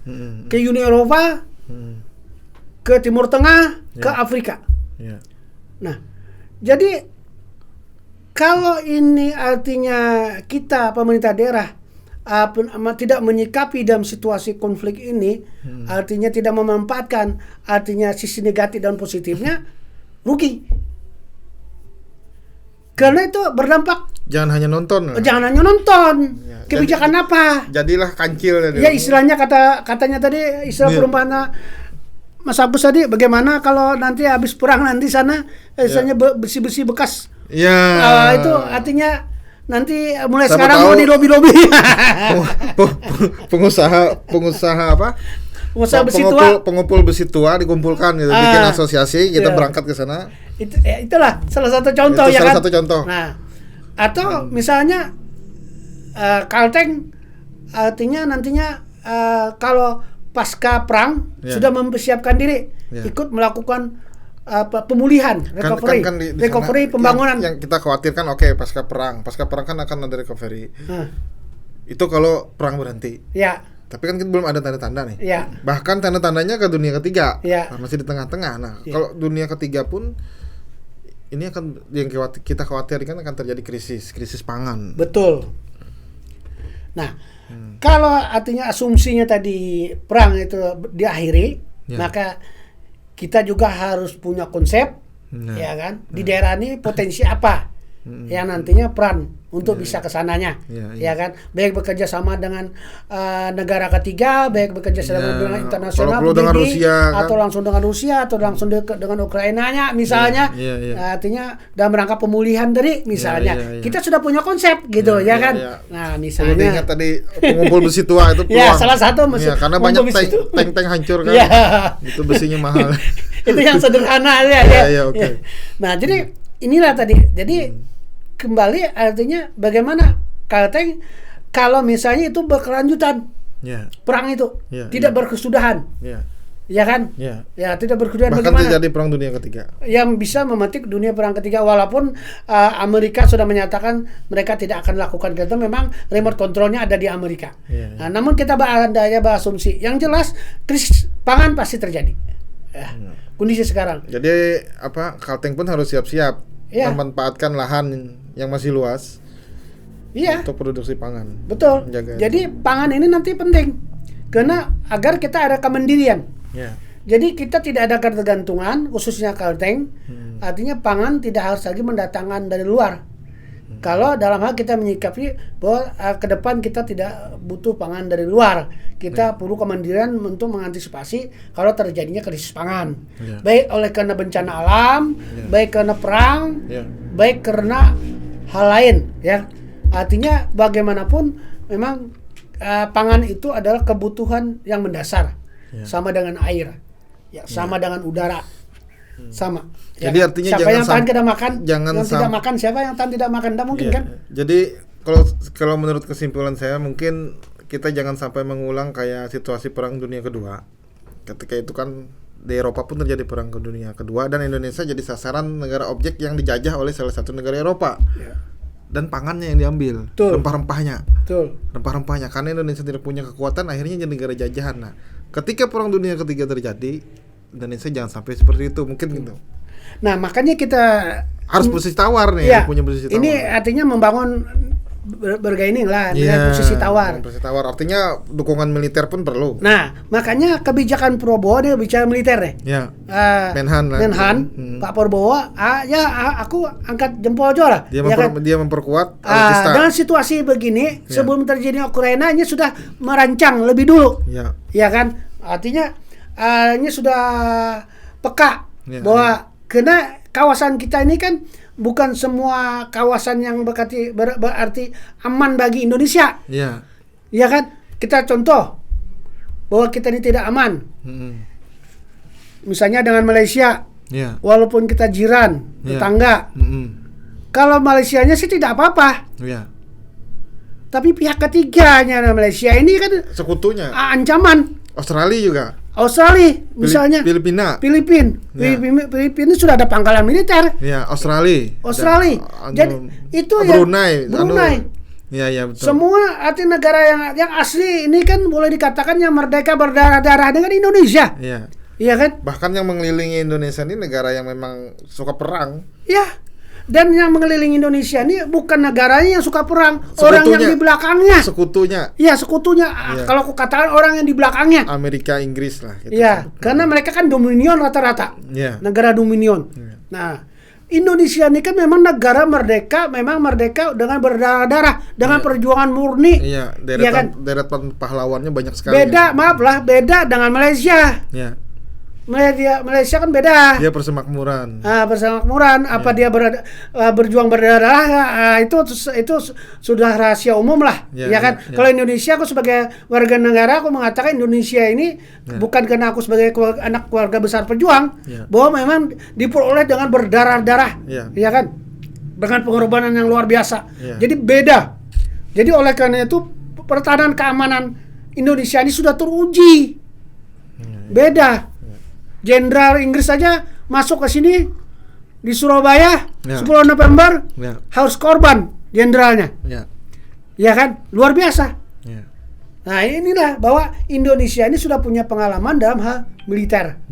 Ke Uni Eropa, ke Timur Tengah, ke Afrika. Ya. Nah, jadi kalau ini artinya kita pemerintah daerah tidak menyikapi dalam situasi konflik ini, artinya tidak memanfaatkan artinya sisi negatif dan positifnya, rugi. Karena itu berdampak. Jangan hanya nonton. Jangan hanya nonton. Ya, kebijakan apa? Jadilah kancil. Ya istilahnya katanya tadi istilah perumpamaan Mas Agus tadi, bagaimana kalau nanti habis perang nanti sana misalnya besi-besi bekas. Ya. Itu artinya nanti mulai sekarang mau di lobi-lobi. pengusaha apa? Pengusaha besi tua. Pengumpul besi tua dikumpulkan gitu, bikin asosiasi, kita berangkat ke sana. Itulah salah satu contoh itu ya salah kan. satu contoh. Nah, atau misalnya Kalteng artinya nantinya kalau pasca perang sudah mempersiapkan diri ikut melakukan pemulihan, recovery pembangunan. Yang kita khawatirkan pasca perang kan akan ada recovery. Itu kalau perang berhenti. Ya. Tapi kan kita belum ada tanda-tanda nih. Ya. Bahkan tanda-tandanya ke dunia ketiga. Ya. Masih di tengah-tengah. Nah, kalau dunia ketiga pun ini akan yang kita khawatirkan akan terjadi krisis pangan. Betul. Nah, kalau artinya asumsinya tadi perang itu diakhiri, maka kita juga harus punya konsep, ya kan? Di daerah ini potensi apa yang nantinya peran untuk bisa kesananya, ya kan? Baik bekerja sama dengan negara ketiga, baik bekerja sama dengan internasional, dengan Rusia, atau langsung dengan Rusia, atau langsung dengan Ukrainanya, misalnya. Artinya dalam rangka pemulihan dari, misalnya, kita sudah punya konsep, gitu, ya kan? Nah, misalnya. Ingat tadi pengumpul besi tua itu peluang. Ya, salah satu karena banyak tank hancur kan, itu besinya mahal. Itu yang sederhana ya. Okay. Nah, jadi inilah tadi. Jadi kembali artinya bagaimana Kalteng kalau misalnya itu berkelanjutan perang itu tidak berkesudahan, ya kan? Ya tidak berkesudahan. Bahkan bagaimana terjadi perang dunia ketiga yang bisa memetik dunia perang ketiga, walaupun Amerika sudah menyatakan mereka tidak akan lakukan, karena memang remote controlnya ada di Amerika. Nah, namun kita berasumsi yang jelas krisis pangan pasti terjadi. Kondisi sekarang. Jadi Kalteng pun harus siap-siap memanfaatkan lahan yang masih luas untuk produksi pangan. Betul. Menjaga. Jadi pangan ini nanti penting karena agar kita ada kemandirian. Jadi kita tidak ada ketergantungan, khususnya Kalteng. Artinya pangan tidak harus lagi mendatangkan dari luar. Kalau dalam hal kita menyikapi bahwa ke depan kita tidak butuh pangan dari luar, kita perlu kemandirian untuk mengantisipasi kalau terjadinya krisis pangan. Baik oleh karena bencana alam, baik karena perang, baik karena hal lain, ya. Artinya bagaimanapun memang pangan itu adalah kebutuhan yang mendasar, sama dengan air. Ya, sama dengan udara, sama. Ya, jadi artinya siapa yang tahan tidak makan, yang tidak makan, siapa yang tahan tidak makan, tidak mungkin kan? Jadi kalau menurut kesimpulan saya mungkin kita jangan sampai mengulang kayak situasi Perang Dunia Kedua. Ketika itu kan di Eropa pun terjadi Perang Dunia Kedua dan Indonesia jadi sasaran negara objek yang dijajah oleh salah satu negara Eropa. Dan pangannya yang diambil, rempah-rempahnya. Rempah-rempahnya karena Indonesia tidak punya kekuatan, akhirnya jadi negara jajahan. Nah, ketika Perang Dunia Ketiga terjadi, Indonesia jangan sampai seperti itu, mungkin gitu. Nah, makanya kita harus posisi tawar nih, punya posisi tawar. Ini artinya membangun bergaining lah dengan posisi tawar. Posisi tawar artinya dukungan militer pun perlu. Nah, makanya kebijakan Prabowo dia bicara militer deh. Menhan Pak Prabowo, aku angkat jempol aja lah. Dia memperkuat alutsista. Dengan situasi begini, sebelum terjadi Ukraina ini sudah merancang lebih dulu. Ya kan? Artinya ini sudah peka bahwa karena kawasan kita ini kan bukan semua kawasan yang berarti aman bagi Indonesia. Iya kan? Kita contoh bahwa kita ini tidak aman. Misalnya dengan Malaysia. Walaupun kita jiran, tetangga. Kalau Malaysianya sih tidak apa-apa. Tapi pihak ketiganya Malaysia ini kan sekutunya. Ancaman. Australia misalnya. Filipina sudah ada pangkalan militer. Australia. Jadi itu Brunei. Betul. Semua arti negara yang asli ini kan boleh dikatakan yang merdeka berdarah-darah dengan Indonesia. Iya kan? Bahkan yang mengelilingi Indonesia ini negara yang memang suka perang. Dan yang mengelilingi Indonesia ini bukan negaranya yang suka perang, orang yang di belakangnya. Sekutunya. Kalau aku katakan orang yang di belakangnya. Amerika, Inggris lah. Karena mereka kan dominion rata-rata. Negara dominion. Nah, Indonesia ini kan memang negara merdeka, dengan berdarah-darah, dengan perjuangan murni. Deretan pahlawannya banyak sekali. Beda dengan Malaysia. Malaysia kan beda. Dia persemakmuran. Apa dia berjuang berdarah? Itu sudah rahasia umum lah, kan? Kalau Indonesia, aku sebagai warga negara, aku mengatakan Indonesia ini bukan karena aku sebagai anak keluarga besar pejuang, bahwa memang diperoleh dengan berdarah-darah, ya kan? Dengan pengorbanan yang luar biasa. Jadi beda. Jadi oleh karena itu pertahanan keamanan Indonesia ini sudah teruji. Beda. Jenderal Inggris saja masuk ke sini di Surabaya 10 November harus korban jenderalnya. Ya kan? Luar biasa. Nah, inilah bahwa Indonesia ini sudah punya pengalaman dalam hal militer.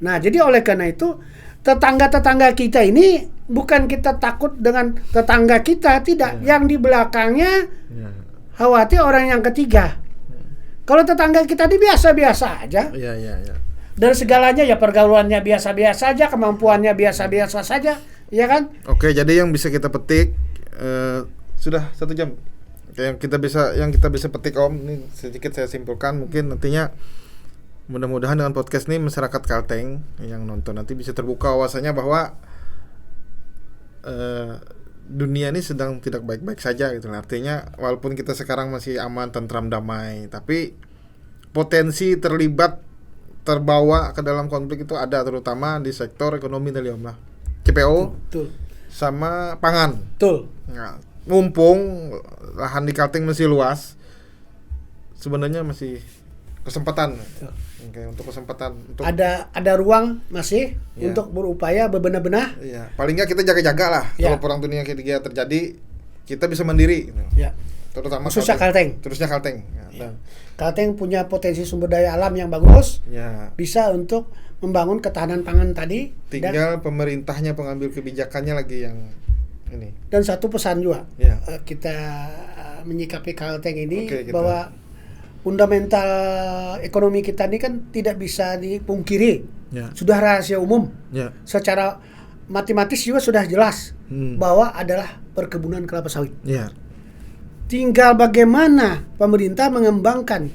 Nah, jadi oleh karena itu tetangga-tetangga kita ini bukan kita takut dengan tetangga kita, tidak. Yang di belakangnya khawatir orang yang ketiga. Kalau tetangga kita ini biasa-biasa aja. Dan segalanya pergaulannya biasa-biasa saja, kemampuannya biasa-biasa saja, ya kan? Oke, jadi yang bisa kita petik sudah 1 jam. Yang kita bisa petik ini sedikit saya simpulkan, mungkin nantinya mudah-mudahan dengan podcast ini masyarakat Kalteng yang nonton nanti bisa terbuka wawasannya bahwa dunia ini sedang tidak baik-baik saja gitu. Artinya walaupun kita sekarang masih aman, tentram, damai, tapi potensi terbawa ke dalam konflik itu ada, terutama di sektor ekonomi tadi Om lah. CPO sama pangan. Nah, mumpung lahan di Kalteng masih luas, sebenarnya masih kesempatan. Untuk ada ruang masih untuk berupaya bebenah-benah. Paling nggak kita jaga-jaga lah. Kalau perang dunia ketiga terjadi, kita bisa mandiri. Terutama khususnya Kalteng. Kalteng punya potensi sumber daya alam yang bagus, bisa untuk membangun ketahanan pangan tadi. Tinggal pemerintahnya, pengambil kebijakannya lagi yang ini. Dan satu pesan juga, kita menyikapi Kalteng ini bahwa fundamental ekonomi kita ini kan tidak bisa dipungkiri. Ya. Sudah rahasia umum. Ya. Secara matematis juga sudah jelas bahwa adalah perkebunan kelapa sawit. Ya. Tinggal bagaimana pemerintah mengembangkan,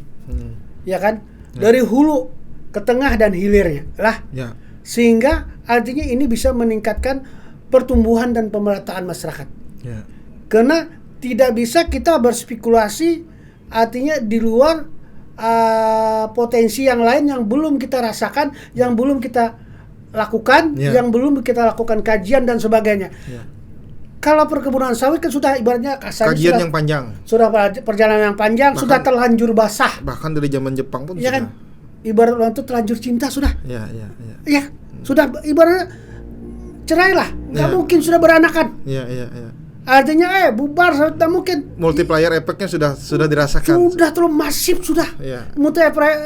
ya kan, dari hulu ke tengah dan hilirnya lah, Ya. sehingga artinya ini bisa meningkatkan pertumbuhan dan pemerataan masyarakat. Ya. Karena tidak bisa kita berspekulasi, artinya di luar potensi yang lain yang belum kita rasakan, yang belum kita lakukan, Ya. yang belum kita lakukan kajian dan sebagainya. Ya. Kalau perkebunan sawit kan sudah ibaratnya kasarnya Kajian sudah, yang panjang. sudah perjalanan yang panjang, sudah terlanjur basah, Bahkan dari zaman Jepang pun ya kan? Ibarat orang itu terlanjur cinta sudah, Ya, ya, ya. ya sudah ibaratnya cerai lah, nggak Ya. mungkin sudah beranakan. Ya, ya, ya. Artinya bubar tidak mungkin. Multiplier efeknya sudah dirasakan. Sudah terlalu masif sudah. Ya.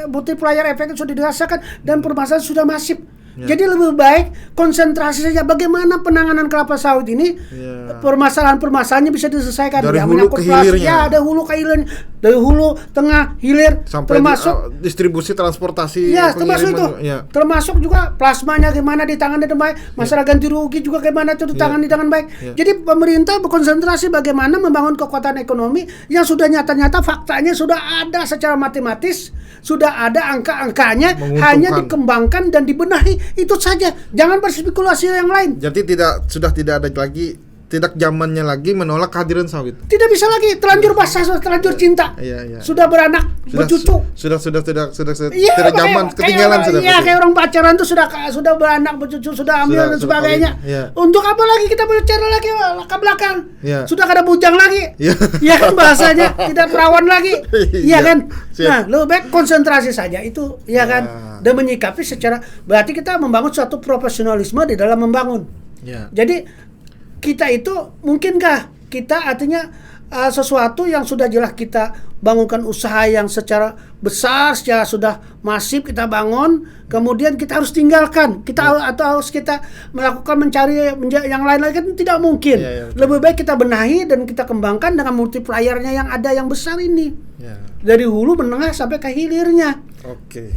Multiplier efeknya sudah dirasakan dan permasalahan sudah masif. Ya. Jadi lebih baik konsentrasi saja bagaimana penanganan kelapa sawit ini, Ya. permasalahannya bisa diselesaikan. Dari Ya, hulu menyangkut ke plastik, hilirnya. ya, ada hulu ke hilirnya, dari hulu, tengah, hilir, Sampai termasuk distribusi transportasi ya, termasuk itu. pengiriman. Ya. Termasuk juga plasmanya gimana ditangani dengan baik, masalah ganti rugi juga gimana itu ditangani dengan baik. Ya. Jadi pemerintah berkonsentrasi bagaimana membangun kekuatan ekonomi yang sudah nyata-nyata faktanya sudah ada secara matematis, sudah ada angka-angkanya, Menguntungkan. hanya dikembangkan dan dibenahi, itu saja. Jangan berspekulasi yang lain. Jadi sudah tidak ada lagi, tidak zamannya lagi menolak kehadiran sawit. Tidak bisa lagi terlanjur basah, sudah terlanjur cinta. Iya, iya. Sudah beranak, bercucu. Sudah Iya, tidak zaman, ketinggalan sudah. Iya, kayak orang pacaran tuh sudah beranak, bercucu, sudah hamil dan Sudah sebagainya. kawin, iya. Untuk apa lagi kita berbicara lagi ke belakang? Iya. Sudah ada bujang lagi. Iya. Iya kan bahasanya, tidak perawan lagi. Iya, Iya kan? siap. Nah, lebih baik konsentrasi saja itu, ya Ya. kan? Dan menyikapi secara berarti kita membangun suatu profesionalisme di dalam membangun. Ya. Jadi kita itu mungkinkah kita artinya sesuatu yang sudah jelas kita bangunkan usaha yang secara besar, secara sudah masif kita bangun, kemudian kita harus tinggalkan, atau harus kita melakukan mencari yang lain lagi kan tidak mungkin. Ya, ya, betul. Lebih baik kita benahi dan kita kembangkan dengan multipliernya yang ada yang besar ini, Ya. dari hulu menengah sampai ke hilirnya. Oke.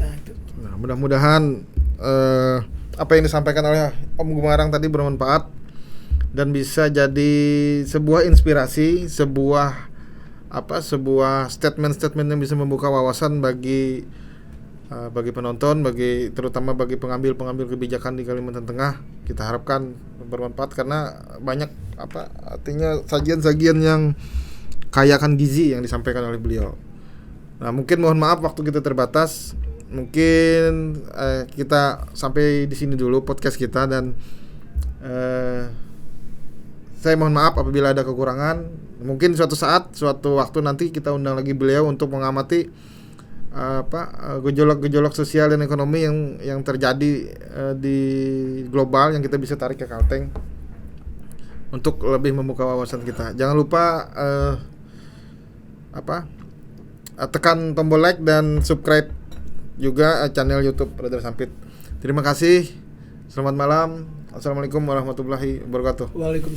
Nah, mudah-mudahan apa yang disampaikan oleh Om Gumarang tadi bermanfaat dan bisa jadi sebuah inspirasi, sebuah statement-statement yang bisa membuka wawasan bagi penonton, terutama bagi pengambil kebijakan di Kalimantan Tengah. Kita harapkan bermanfaat karena banyak artinya sajian-sajian yang kaya akan gizi yang disampaikan oleh beliau. Nah, mungkin mohon maaf waktu kita terbatas. Mungkin kita sampai di sini dulu podcast kita, dan saya mohon maaf apabila ada kekurangan. Mungkin suatu waktu nanti kita undang lagi beliau untuk mengamati gejolak-gejolak sosial dan ekonomi yang terjadi di global yang kita bisa tarik ke Kalteng untuk lebih membuka wawasan kita. Jangan lupa tekan tombol like dan subscribe juga channel YouTube Brother Sampit. Terima kasih. Selamat malam. Assalamualaikum warahmatullahi wabarakatuh. Waalaikumsalam.